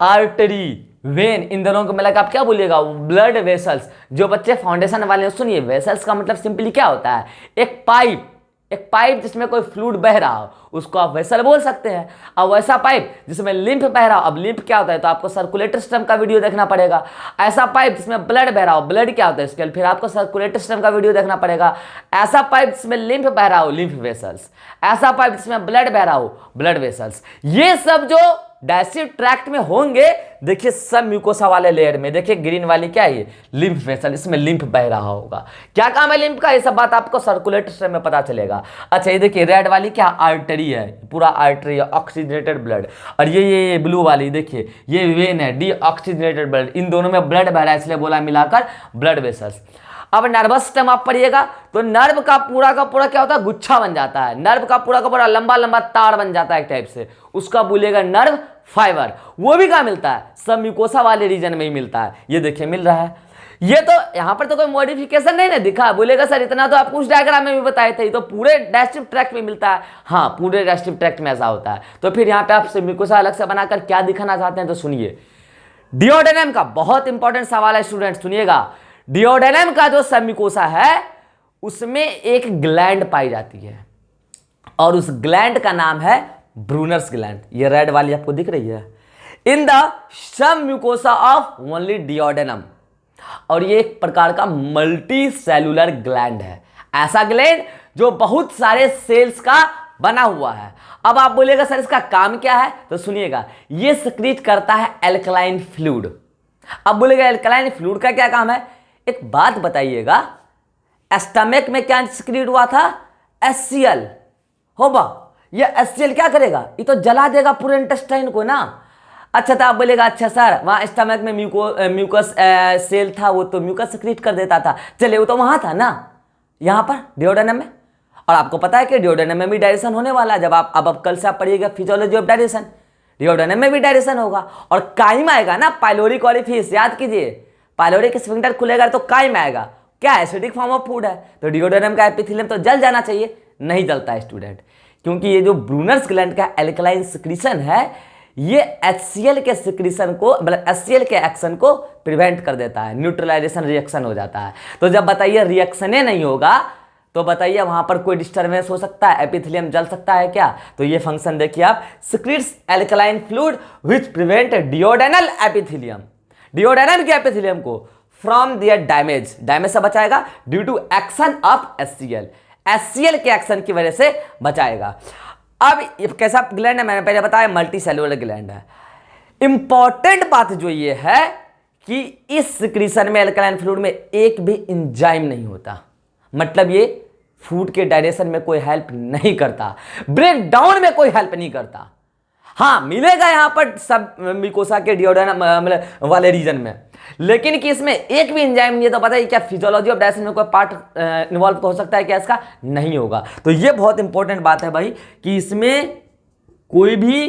आर्टरी, वेन, इन दोनों को मिलाकर आप क्या बोलिएगा, ब्लड वेसल्स। जो बच्चे फाउंडेशन वाले सुनिए, वेसल्स का मतलब सिंपली क्या होता है, एक पाइप, एक पाइप जिसमें कोई फ्लूइड बह रहा हो उसको आप वेसल बोल सकते हैं। अब वैसा पाइप जिसमें लिम्फ बह रहा हो, अब लिम्फ क्या होता है तो आपको सर्कुलेटरी सिस्टम का वीडियो देखना पड़ेगा। ऐसा पाइप जिसमें ब्लड बह रहा हो, ब्लड क्या होता है इसके लिए फिर आपको सर्कुलेटरी सिस्टम का वीडियो देखना पड़ेगा। ऐसा पाइप जिसमें लिम्फ बह रहा हो, लिम्फ वेसल्स। ऐसा पाइप जिसमें ब्लड बह रहा हो, ब्लड वेसल्स। ये सब जो डाइजेस्टिव ट्रैक्ट में होंगे, देखिए सब म्यूकोसा वाले लेयर में, देखिए ग्रीन वाली क्या है ये लिम्फ वेसल, इसमें लिम्फ बह रहा होगा। क्या काम है लिम्फ का, ये सब बात आपको सर्कुलेटरी सिस्टम में पता चलेगा। अच्छा ये देखिए रेड वाली क्या आर्टरी है, पूरा आर्टरी है, ऑक्सीजनेटेड ब्लड। और ये ब्लू वाली देखिए ये वेन है, डी ऑक्सीजनेटेड ब्लड। इन दोनों में ब्लड बह रहा है इसलिए बोला मिलाकर ब्लड वेसल्स। अब नर्वस सिस्टम आप पढ़िएगा तो नर्व का पूरा क्या होता है, गुच्छा बन जाता है। नर्व का पूरा लंबा लंबा तार बन जाता है एक टाइप से, उसका बोलेगा नर्व फाइबर। वो भी कहाँ मिलता है, सब म्यूकोसा वाले रीजन में ही मिलता है। ये देखिए मिल रहा है। ये तो यहाँ पर तो कोई मॉडिफिकेशन नहीं ना दिखा, बोलेगा सर इतना तो आपको उस डायग्राम में भी बताए थे, तो पूरे डाइजेस्टिव ट्रैक्ट में मिलता है। हाँ पूरे डाइजेस्टिव ट्रैक्ट में ऐसा होता है। तो फिर यहाँ पे आप म्यूकोसा अलग से बनाकर क्या दिखाना चाहते हैं तो सुनिए। डिओडेनम का बहुत इंपॉर्टेंट सवाल है स्टूडेंट, सुनिएगा। डिओडेनम का जो सबम्यूकोसा है उसमें एक ग्लैंड पाई जाती है और उस ग्लैंड का नाम है ब्रूनर्स ग्लैंड। ये रेड वाली आपको दिख रही है। In the submucosa of only duodenum, और ये एक प्रकार का मल्टी सेलुलर ग्लैंड है। ऐसा ग्लैंड जो बहुत सारे सेल्स का बना हुआ है। अब आप बोलिएगा सर इसका काम क्या है तो सुनिएगा, ये सिक्रीट करता है एल्कलाइन फ्लूइड। अब बोलेगा एल्कलाइन फ्लूइड का क्या काम है, एक बात बताइएगा, स्टमक में क्या सिक्रीट हुआ था, HCl होगा। ये HCl क्या करेगा, ये तो जला देगा पूरे इंटेस्टाइन को ना। अच्छा तो आप बोलेगा अच्छा सर वहां स्टमक में म्यूकस सेल था, वो तो म्यूकस सिक्रीट कर देता था, चलिए वो तो वहां था ना, यहां पर डिओडेनम में। और आपको पता है कि डिओडेनम में भी डायरेक्शन होने वाला है। जब आप अब कल से आप पढ़िएगा फिजियोलॉजी ऑफ डायरेक्शन, डिओडेनम में भी डायरेक्शन होगा और काइम आएगा ना, पाइलोरिक ऑरिफिस। याद कीजिए पाइलोरिक स्फिंक्टर खुलेगा तो काइम आएगा, क्या एसिडिक फॉर्म ऑफ फूड है, तो डिओडेनम का एपिथेलियम तो जल जाना चाहिए, नहीं जलता है स्टूडेंट, क्योंकि ये जो ब्रूनर्स ग्लैंड का एल्कलाइन सिक्रीशन है ये HCl के सिक्रीशन को, मतलब HCl के एक्शन को प्रिवेंट कर देता है, न्यूट्रलाइजेशन रिएक्शन हो जाता है। तो जब बताइए रिएक्शने नहीं होगा तो बताइए वहां पर कोई डिस्टर्बेंस हो सकता है, एपिथेलियम जल सकता है क्या। तो ये फंक्शन देखिए आप, secretes alkaline fluid which prevent duodenal epithelium, duodenum के एपिथेलियम को फ्रॉम दियर डैमेज, डैमेज से बचाएगा due to action of HCl, HCl के एक्शन की वजह से बचाएगा। अब ये कैसा ग्लैंड है मैंने पहले बताया, मल्टी सेलुलर ग्लैंड है। इंपॉर्टेंट बात जो ये है कि इस सिक्रीशन में एल्कलाइन फ्लूइड में एक भी एंजाइम नहीं होता, मतलब ये फूड के डाइजेशन में कोई हेल्प नहीं करता, ब्रेक डाउन में कोई हेल्प नहीं करता। हाँ मिलेगा यहां पर सब म्यूकोसा के डिओडेनम मतलब वाले रीजन में, लेकिन कि इसमें एक भी एंजाइम नहीं है। तो पता है क्या फिजियोलॉजी ऑफ डाइजेशन में कोई पार्ट इन्वॉल्व हो सकता है क्या, इसका नहीं होगा। तो ये बहुत इंपॉर्टेंट बात है भाई कि इसमें कोई भी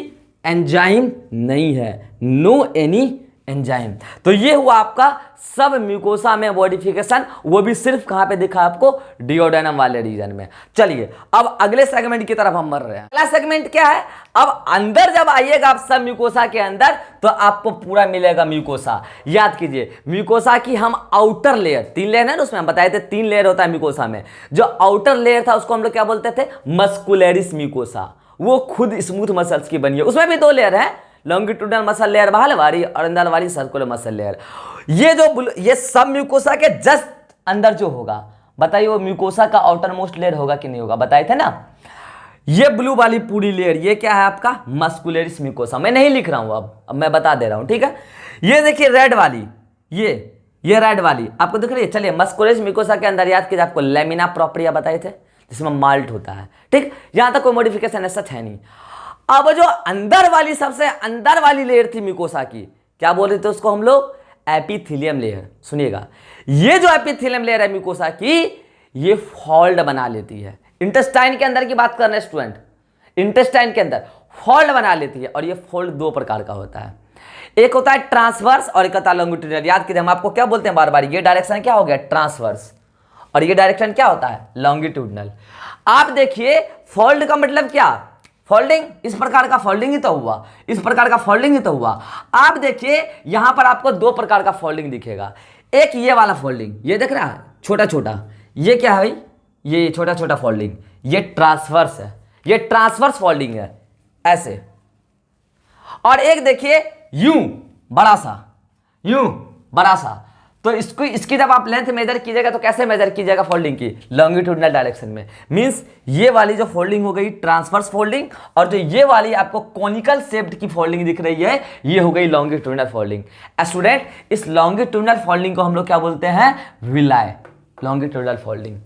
एंजाइम नहीं है, नो एनी एंजाइम। तो ये हुआ आपका सब म्यूकोसा में मॉडिफिकेशन, वो भी सिर्फ कहां पे दिखा आपको, डिओडेनम वाले रीजन में। चलिए अब अगले सेगमेंट की तरफ हम बढ़ रहे हैं। अगला सेगमेंट क्या है, अब अंदर जब आइएगा आप सब म्यूकोसा के अंदर तो आपको पूरा मिलेगा म्यूकोसा। याद कीजिए म्यूकोसा की हम आउटर लेयर, 3 लेयर है ना उसमें, हम बताए थे 3 लेयर होता है म्यूकोसा में। जो आउटर लेयर था उसको हम लोग क्या बोलते थे, मस्कुलरिस म्यूकोसा, वो खुद स्मूथ मसल्स की बनी है। उसमें भी 2 लेयर है, लॉन्गिट्यूडनल मसल लेयर बाहर वाली और अंदर वाली सर्कुलर मसल लेयर। ये सब म्यूकोसा के जस्ट अंदर जो होगा, बताइए वो म्यूकोसा का आउटर मोस्ट लेयर होगा कि नहीं होगा, बताए थे ना। ये ब्लू वाली पूरी लेयर ये क्या है आपका, मस्कुलरिस म्यूकोसा। मैं नहीं लिख रहा हूं, अब मैं बता दे रहा हूं, ठीक है। ये देखिए रेड वाली, ये रेड वाली आपको दिख रही है। चलिए मस्कुलरिस म्यूकोसा के अंदर याद कीजिए आपको लेमिना प्रोप्रिया बताए थे, जिसमें माल्ट होता है, ठीक। यहां तक कोई मॉडिफिकेशन ऐसा है नहीं। अब जो अंदर वाली सबसे अंदर वाली लेयर थी म्यूकोसा की, क्या बोल रहे थे उसको हम लोग, एपिथेलियम लेयर। सुनिएगा ये जो एपिथेलियम लेयर है म्यूकोसा की, ये फोल्ड बना लेती है। इंटेस्टाइन के अंदर की बात कर रहे हैं स्टूडेंट, इंटेस्टाइन के अंदर फोल्ड बना लेती है। और ये फोल्ड 2 प्रकार का होता है, एक होता है ट्रांसवर्स और एक होता है लॉन्गिट्यूडनल। याद कीजिए हम आपको क्या बोलते हैं बार बार, ये डायरेक्शन क्या हो गया ट्रांसवर्स और ये डायरेक्शन क्या होता है लॉन्गिट्यूडनल। आप देखिए फोल्ड का मतलब क्या, फोल्डिंग, इस प्रकार का फोल्डिंग ही तो हुआ, इस प्रकार का फोल्डिंग ही तो हुआ। आप देखिए यहां पर आपको 2 प्रकार का फोल्डिंग दिखेगा, एक ये वाला फोल्डिंग, ये देख रहा है छोटा छोटा, ये क्या है भाई, ये छोटा छोटा फोल्डिंग, ये ट्रांसवर्स है, ये ट्रांसवर्स फोल्डिंग है ऐसे। और एक देखिए यूं बड़ा सा, यूं बड़ा सा, तो इसको इसकी जब आप लेंथ मेजर कीजिएगा तो कैसे मेजर कीजिएगा फोल्डिंग की, लॉन्गिट्यूडनल डायरेक्शन में। मींस ये वाली जो फोल्डिंग हो गई ट्रांसवर्स फोल्डिंग, और जो ये वाली आपको कॉनिकल शेप्ड की फोल्डिंग दिख रही है ये हो गई लॉन्गिट्यूडनल फोल्डिंग। स्टूडेंट इस लॉन्गिट्यूडनल फोल्डिंग को हम लोग क्या बोलते हैं, विलाय, लॉन्गिट्यूडनल फोल्डिंग।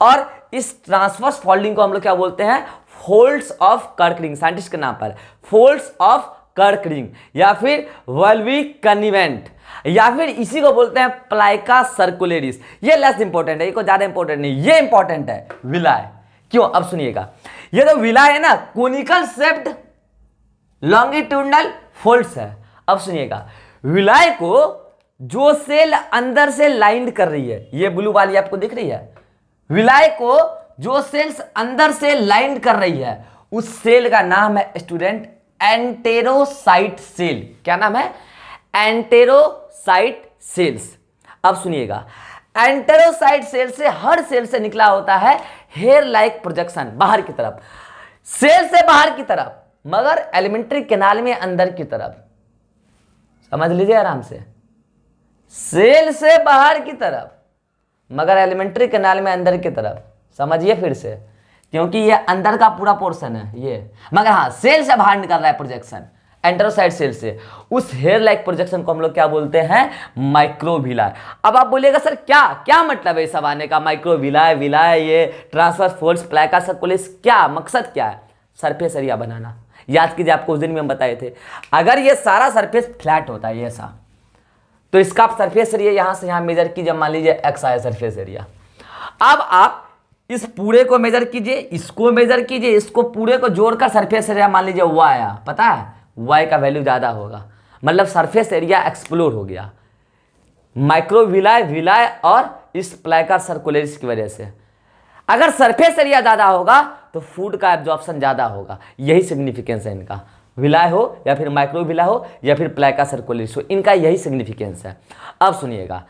और इस ट्रांसवर्स फोल्डिंग को हम लोग क्या बोलते हैं, फोल्ड्स ऑफ कर्क रिंग, साइंटिस्ट के नाम पर फोल्ड्स ऑफ कर्क रिंग, या फिर वल्विक कन्निवेंट, या फिर इसी को बोलते हैं प्लाइका सर्कुलेरिस। ये लेस इंपॉर्टेंट है, ये को ज्यादा इंपॉर्टेंट नहीं, ये इंपॉर्टेंट है विलाय। क्यों, अब सुनिएगा, ये जो विलाय है ना कोनिकल शेप्ड लॉन्गिट्यूडनल फोल्ड्स है। अब सुनिएगा, विलाय को जो सेल अंदर से लाइंड कर रही है, ये ब्लू वाली आपको दिख रही है, विलाय को जो सेल्स अंदर से लाइंड कर रही है उस सेल का नाम है स्टूडेंट एंटेरोसाइट सेल। क्या नाम है, एंटेरोसाइट सेल्स। अब सुनिएगा, एंटेरोसाइट सेल से, हर सेल से निकला होता है हेयर लाइक प्रोजेक्शन बाहर की तरफ, सेल से बाहर की तरफ, मगर एलिमेंट्री कैनाल में अंदर की तरफ। समझ लीजिए आराम से, सेल से बाहर की तरफ मगर एलिमेंट्री कैनाल में अंदर की तरफ। समझिए फिर से, क्योंकि ये अंदर का पूरा पोर्शन है ये, मगर हाँ सेल से बाहर निकल रहा है प्रोजेक्शन, एंटेरोसाइट सेल से। उस हेयर लाइक प्रोजेक्शन को हम लोग क्या बोलते हैं, माइक्रोविलाय। अब आप बोलिएगा सर क्या क्या मतलब है सब आने का, माइक्रोविलाय, विलाय, ये ट्रांसवर्स फोल्ड्स, प्लाइका सर्कुलेरिस, क्या मकसद क्या है, सरफेस एरिया बनाना। याद कीजिए आपको उस दिन में हम बताए थे, अगर ये सारा सरफेस फ्लैट होता है ऐसा, तो इसका आप सरफेस एरिया यहां से यहां मेजर कीजिए, मान लीजिए एक्स आया सरफेस एरिया। अब आप इस पूरे को मेजर कीजिए, इसको मेजर कीजिए, इसको पूरे को जोड़कर सरफेस एरिया मान लीजिए y आया, पता है y का वैल्यू ज्यादा होगा, मतलब सरफेस एरिया एक्सप्लोर हो गया माइक्रोविलाय, विलाय और इस प्लाइका सर्कुलेरिस की वजह से। अगर सरफेस एरिया ज्यादा होगा तो फूड का एब्जॉर्प्शन ज्यादा होगा, यही सिग्निफिकेंस है इनका, विलाय हो या फिर माइक्रोविलाय हो या फिर प्लाइका सर्कुलेरिस हो, इनका यही सिग्निफिकेंस है। अब सुनिएगा,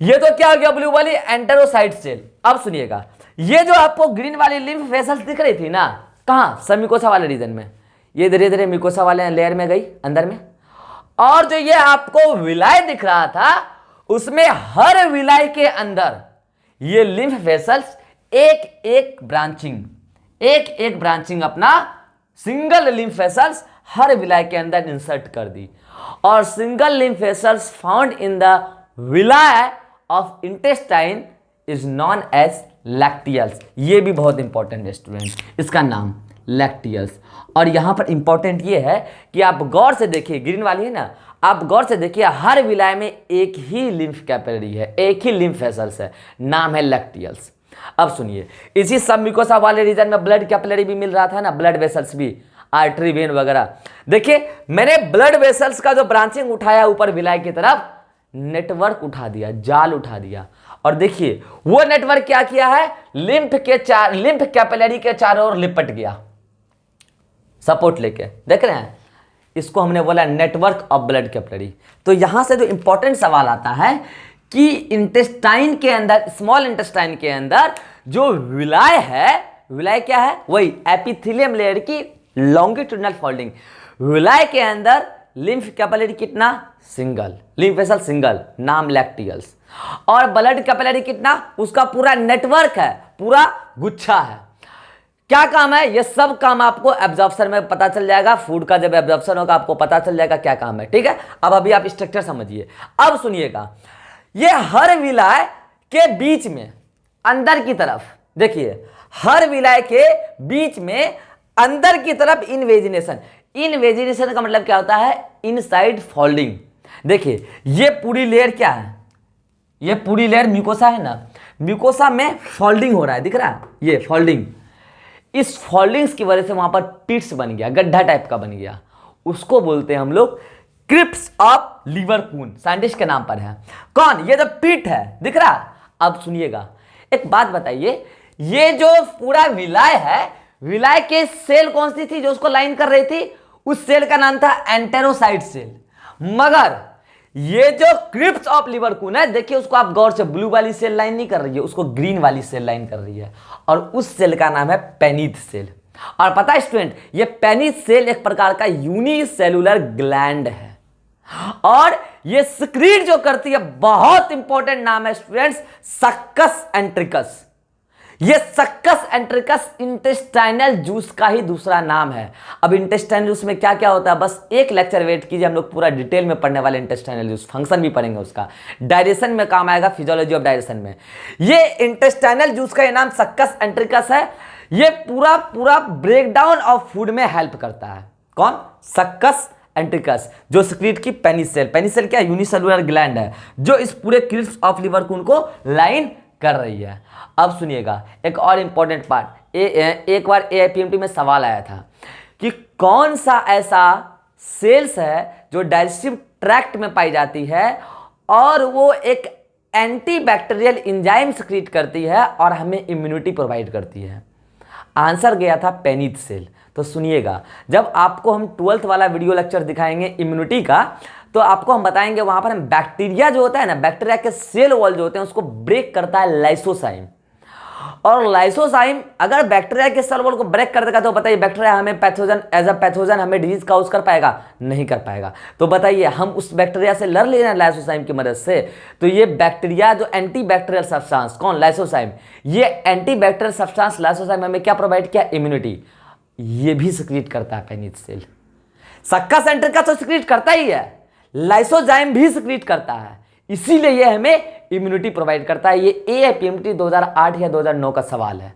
ये तो क्या हो गया ब्लू वाली एंटेरोसाइट सेल। अब सुनिएगा, ये जो आपको ग्रीन वाली लिम्फ वेसल्स दिख रही थी ना, कहां, सबमिकोसा वाले रीजन में, ये धीरे धीरे मिकोसा वाले लेयर में गई अंदर में। और जो ये आपको विलाय दिख रहा था, उसमें हर विलाय के अंदर ये लिम्फ वेसल्स एक एक ब्रांचिंग अपना सिंगल लिम्फ वेसल्स हर विलाय के अंदर इंसर्ट कर दी। और single lymph vessels found in the villi of intestine is known as lacteals. ये भी बहुत इंपॉर्टेंट है स्टूडेंट, इसका नाम लैक्टियल्स। और यहां पर इंपॉर्टेंट ये है कि आप गौर से देखिए, ग्रीन वाली है ना, आप गौर से देखिए हर विलाय में एक ही लिम्फ कैपिलरी है, एक ही लिम्फ वेसल्स है, नाम है लैक्टियल्स। अब सुनिए, इसी सबमिकोसा वाले रीजन में ब्लड कैपिलरी भी मिल रहा था ना, ब्लड वेसल्स भी, आर्टरी वेन वगैरह। देखिए मैंने ब्लड वेसल्स का जो ब्रांचिंग उठाया ऊपर विलाय की तरफ, नेटवर्क उठा दिया, जाल उठा दिया। और देखिए वो नेटवर्क क्या किया है, लिम्फ कैपिलरी के चारों ओर लिपट गया सपोर्ट लेके, देख रहे हैं, इसको हमने बोला नेटवर्क ऑफ ब्लड कैपिलरी। तो यहां से जो इंपॉर्टेंट सवाल आता है कि इंटेस्टाइन के अंदर, स्मॉल इंटेस्टाइन के अंदर जो विलाय है, विलाय क्या है, वही एपिथेलियम लेयर की लॉन्गिट्यूडनल फोल्डिंग। विलाय के अंदर लिम्फ कैपिलरी कितना, सिंगल, लिम्फ वेसल सिंगल, नाम लैक्टियल्स। और ब्लड कैपिलरी कितना, उसका पूरा नेटवर्क है, पूरा गुच्छा है। क्या काम है, ये सब काम आपको एब्जॉर्प्शन में पता चल जाएगा, फूड का जब एब्जॉर्प्शन होगा आपको पता चल जाएगा क्या काम है, ठीक है। अब अभी आप स्ट्रक्चर समझिए। अब सुनिएगा, ये हर विलाय के बीच में अंदर की तरफ, देखिए हर विलाय के बीच में अंदर की तरफ इनवेजिनेशन। इनवेजिनेशन का मतलब क्या होता है, इनसाइड फोल्डिंग। देखिए ये पूरी लेयर क्या है, ये पूरी लेयर म्यूकोसा है ना, म्यूकोसा में फोल्डिंग हो रहा है, दिख रहा है ये फोल्डिंग। इस फोल्डिंग्स की वजह से वहां पर पिट्स बन गया, गड्ढा टाइप का बन गया, उसको बोलते हैं हम लोग क्रिप्स ऑफ लिवरपूल, साइंटिस्ट के नाम पर है। कौन, ये जो पिट है, दिख रहा। अब सुनिएगा, एक बात बताइए, ये जो पूरा विलाय है, विलाय के सेल कौन सी थी जो उसको लाइन कर रही थी, उस सेल का नाम था एंटेरोसाइट सेल। मगर ये जो क्रिप्स ऑफ लिबरकून है, देखिए उसको आप गौर से, ब्लू वाली सेल लाइन नहीं कर रही है, उसको ग्रीन वाली सेल लाइन कर रही है, और उस सेल का नाम है पेनीथ सेल। और पता है स्टूडेंट, ये पेनीथ सेल एक प्रकार का यूनिसेलुलर ग्लैंड है, और ये सिक्रीट जो करती है, बहुत इंपॉर्टेंट नाम है स्टूडेंट्स, सक्कस एंट्रिकस। ये सक्कस एंट्रिकस इंटेस्टाइनल जूस का ही दूसरा नाम है। अब इंटेस्टाइनल जूस में क्या क्या होता है, बस एक लेक्चर वेट कीजिए, हम लोग पूरा डिटेल में पढ़ने वाले इंटेस्टाइनल जूस, फंक्शन भी पढ़ेंगे उसका, डाइजेशन में काम आएगा, फिजियोलॉजी ऑफ डाइजेशन में। ये इंटेस्टाइनल जूस का ये नाम सक्कस एंट्रिकस है। ये पूरा पूरा ब्रेकडाउन ऑफ फूड में हेल्प करता है। कौन? सक्कस एंट्रिकस, जो सिक्रीट की पेनिस सेल। पेनिस सेल क्या? यूनिसेलुलर ग्लैंड है, जो इस पूरे क्रिप्स ऑफ लिबरकून को लाइन कर रही है। अब सुनिएगा एक और इंपॉर्टेंट पार्ट, एक बार एआईपीएमटी में सवाल आया था कि कौन सा ऐसा सेल्स है जो डाइजेस्टिव ट्रैक्ट में पाई जाती है और वो एक एंटीबैक्टीरियल एंजाइम सिक्रीट करती है और हमें इम्यूनिटी प्रोवाइड करती है। आंसर गया था पेनीथ सेल। तो सुनिएगा, जब आपको हम 12th वाला वीडियो लेक्चर दिखाएंगे इम्यूनिटी का, तो आपको हम बताएंगे वहां पर हम बैक्टीरिया जो होता है ना, बैक्टीरिया के सेल वॉल जो होते हैं उसको ब्रेक करता है लाइसोसाइम। और लाइसोसाइम अगर बैक्टीरिया के सेल वॉल को ब्रेक कर देगा तो बताइए बैक्टीरिया हमें पैथोजन, एज अ पैथोजन हमें डिजीज काउज कर पाएगा? नहीं कर पाएगा। तो बताइए हम उस बैक्टीरिया से लड़ ले रहे हैं लाइसोसाइम की मदद से। तो ये बैक्टीरिया जो एंटी बैक्टीरियल सब्सटेंस, कौन? लाइसोसाइम। ये एंटी बैक्टीरियल सब्सटेंस लाइसोसाइम हमें क्या प्रोवाइड किया? इम्यूनिटी। ये भी सिक्रीट करता है पेनिथ सेल। सक्कस एंट्रिकस तो सिक्रीट करता ही है, लाइसोजाइम भी सिक्रीट करता है, इसीलिए ये हमें इम्यूनिटी प्रोवाइड करता है। ये एआईपीएमटी 2008 या 2009 का सवाल है।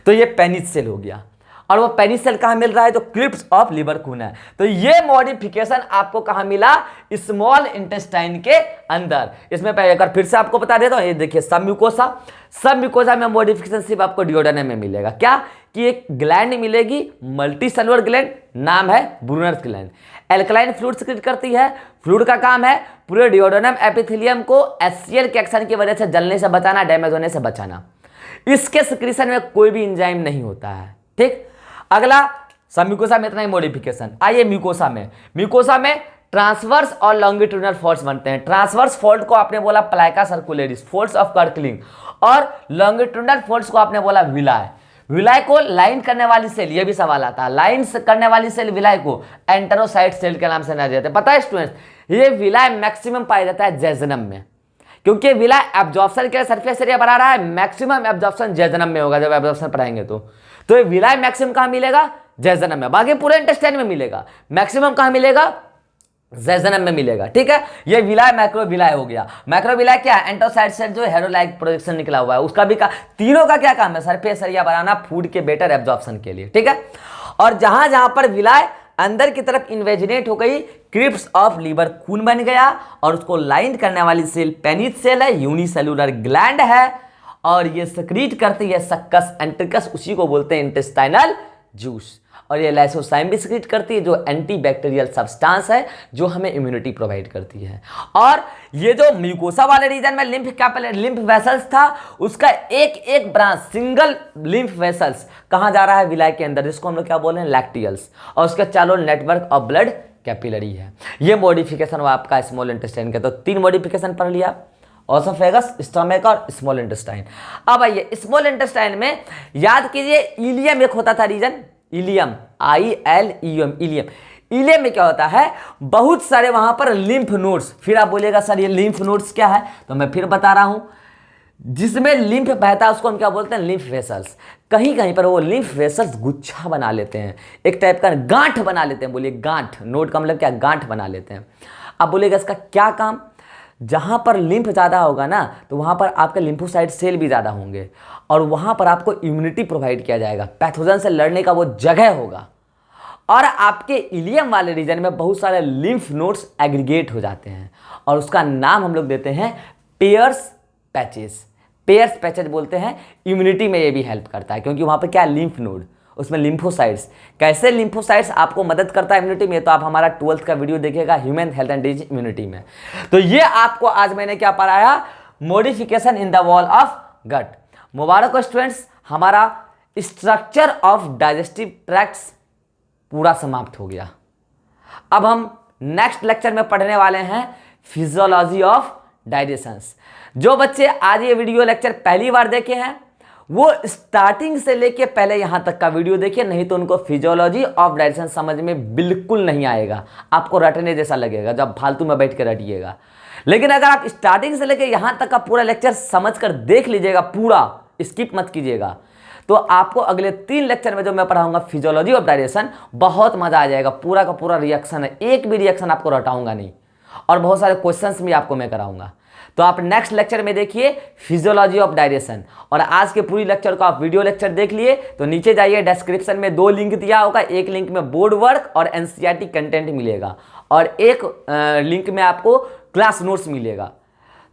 तो ये पेनिथ सेल हो गया, और वो पेनिथ सेल कहां मिल रहा है? तो क्रिप्स ऑफ लिबरकून है। तो ये मॉडिफिकेशन आपको कहां मिला? स्मॉल इंटेस्टाइन के अंदर। इसमें पहले एक बार फिर से आपको बता देता हूं, ये देखिए सब म्यूकोसा, सब म्यूकोसा में मॉडिफिकेशन सिर्फ आपको डिओडेनम में मिलेगा। क्या? कि एक ग्लैंड मिलेगी, मल्टी सेलुलर ग्लैंड, नाम है Brunner's gland. Alkaline fluid secrete करती है। फ्लूइड का काम है पूरे डिओडेनम एपिथेलियम को एचसीएल के एक्शन की वजह से जलने से बचाना, डैमेज होने से बचाना। इसके सिक्रीशन में कोई भी एंजाइम नहीं होता है। ठीक, अगला सब म्यूकोसा में इतना ही मॉडिफिकेशन। आइए म्यूकोसा में, म्यूकोसा में ट्रांसवर्स और लॉन्गिट्यूडनल फोल्ड्स बनते हैं। ट्रांसवर्स फोल्ड को आपने बोला प्लाइका सर्कुलेरिस, फोल्ड्स ऑफ कर्कलिंग, और लॉन्गिट्यूडनल फोल्ड्स को आपने बोला विलाय। विलाय को लाइन करने वाली सेल, ये भी सवाल आता है, लाइन करने वाली सेल विलाय को एंटेरोसाइट सेल के नाम से जाना जाता है। पता है स्टूडेंट्स, ये विलाय मैक्सिमम पाया जाता है जेजनम में, क्योंकि विलाय एब्जॉर्प्शन के लिए सरफेस एरिया बढ़ा रहा है, मैक्सिमम एब्जॉर्प्शन जेजनम में होगा जब एब्जॉर्प्शन पढ़ाएंगे तो ये विलाय मैक्सिमम कहां मिलेगा? जेजनम में। बाकी पूरे इंटेस्टाइन में मिलेगा, मैक्सिमम कहां मिलेगा? जेजनम में मिलेगा। ठीक है, ये विलाय मैक्रोविलाय हो गया। मैक्रोविलाय क्या है? एंटोसाइट सेल जो हेरोलाइक प्रोजेक्शन निकला हुआ है उसका भी तीनों का क्या काम है? सरफेस एरिया बनाना फूड के बेटर एब्जॉर्प्शन के लिए। ठीक है, और जहां जहां पर विलाय अंदर की तरफ इन्वेजिनेट हो गई, क्रिप्स ऑफ लिबरकून बन गया, और उसको लाइन करने वाली सेल पेनिथ सेल है, यूनिसेलुलर ग्लैंड है, और ये सिक्रीट करती है सक्कस एंट्रिकस, उसी को बोलते हैं इंटेस्टाइनल जूस। और ये लाइसोसाइम भी सिक्रीट करती है, जो एंटीबैक्टीरियल सब्सटेंस है, जो हमें इम्यूनिटी प्रोवाइड करती है। और ये जो म्यूकोसा वाले रीजन में लिम्फ वेसल्स था, उसका एक एक ब्रांच, सिंगल लिम्फ वेसल्स कहां जा रहा है? विलाय के अंदर, जिसको हम लोग क्या बोल रहे हैं? लैक्टियल्स, और उसका चारों नेटवर्क ऑफ ब्लड कैपिलरी है। ये मॉडिफिकेशन हुआ आपका स्मॉल इंटेस्टाइन का। तो 3 मॉडिफिकेशन पढ़ लिया, ऑसोफेगस, स्टमक और स्मॉल इंटेस्टाइन। अब आइए स्मॉल इंटेस्टाइन में, याद कीजिए इलियम एक होता था region, ileum, ILEM, ileum. Ileum में क्या होता है? बहुत सारे वहां पर लिम्फ नोड्स। फिर आप बोलिएगा सर ये लिम्फ नोड्स क्या है? तो मैं फिर बता रहा हूं, जिसमें लिम्फ बहता है उसको हम क्या बोलते हैं? Lymph vessels. कहीं कहीं पर वो लिम्फ वेसल्स गुच्छा बना लेते हैं, एक टाइप का गांठ बना लेते हैं। बोलिए गांठ, नोड का मतलब क्या? गांठ बना लेते हैं। अब बोलिएगा इसका क्या काम? जहां पर लिम्फ ज़्यादा होगा ना, तो वहां पर आपके लिम्फोसाइट सेल भी ज़्यादा होंगे, और वहां पर आपको इम्यूनिटी प्रोवाइड किया जाएगा, पैथोजन से लड़ने का वो जगह होगा। और आपके इलियम वाले रीजन में बहुत सारे लिम्फ नोड्स एग्रीगेट हो जाते हैं, और उसका नाम हम लोग देते हैं पेयर्स पैचेस। पेयर्स पैचेस बोलते हैं। इम्यूनिटी में ये भी हेल्प करता है, क्योंकि वहां पर क्या? लिम्फ नोड, उसमें लिम्फोसाइट्स। कैसे लिम्फोसाइट्स आपको मदद करता है इम्यूनिटी में? तो आप हमारा 12th का वीडियो देखिएगा, human health and disease immunity में। तो ये आपको आज मैंने क्या पढ़ाया? Modification in the wall of gut. मुबारक हो स्टूडेंट्स, हमारा स्ट्रक्चर ऑफ डाइजेस्टिव ट्रैक्ट्स पूरा समाप्त हो गया। अब हम नेक्स्ट लेक्चर में पढ़ने वाले हैं फिजियोलॉजी ऑफ डाइजेशंस। जो बच्चे आज ये वीडियो लेक्चर पहली बार देखे हैं वो स्टार्टिंग से लेके पहले यहां तक का वीडियो देखिए, नहीं तो उनको फिजियोलॉजी ऑफ डाइजेशन समझ में बिल्कुल नहीं आएगा, आपको रटने जैसा लगेगा जब फालतू में बैठ के रटिएगा। लेकिन अगर आप स्टार्टिंग से लेके यहां तक का पूरा लेक्चर समझ कर देख लीजिएगा, पूरा स्किप मत कीजिएगा, तो आपको अगले 3 लेक्चर में जो मैं पढ़ाऊंगा फिजियोलॉजी ऑफ डाइजेशन, बहुत मजा आ जाएगा। पूरा का पूरा रिएक्शन है, एक भी रिएक्शन आपको रटाऊंगा नहीं, और बहुत सारे क्वेश्चंस भी आपको मैं कराऊंगा। तो आप नेक्स्ट लेक्चर में देखिए फिजियोलॉजी ऑफ डाइजेशन। और आज के पूरी लेक्चर को आप वीडियो लेक्चर देख लिए तो नीचे जाइए, डिस्क्रिप्शन में 2 लिंक दिया होगा, एक लिंक में बोर्ड वर्क और एनसीईआरटी कंटेंट मिलेगा, और एक लिंक में आपको क्लास नोट्स मिलेगा,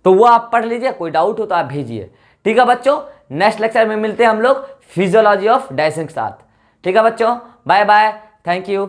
तो वो आप पढ़ लीजिए। कोई डाउट हो तो आप भेजिए। ठीक है बच्चों, नेक्स्ट लेक्चर में मिलते हैं हम लोग फिजियोलॉजी ऑफ डाइजेशन के साथ। ठीक है बच्चों, बाय बाय, थैंक यू।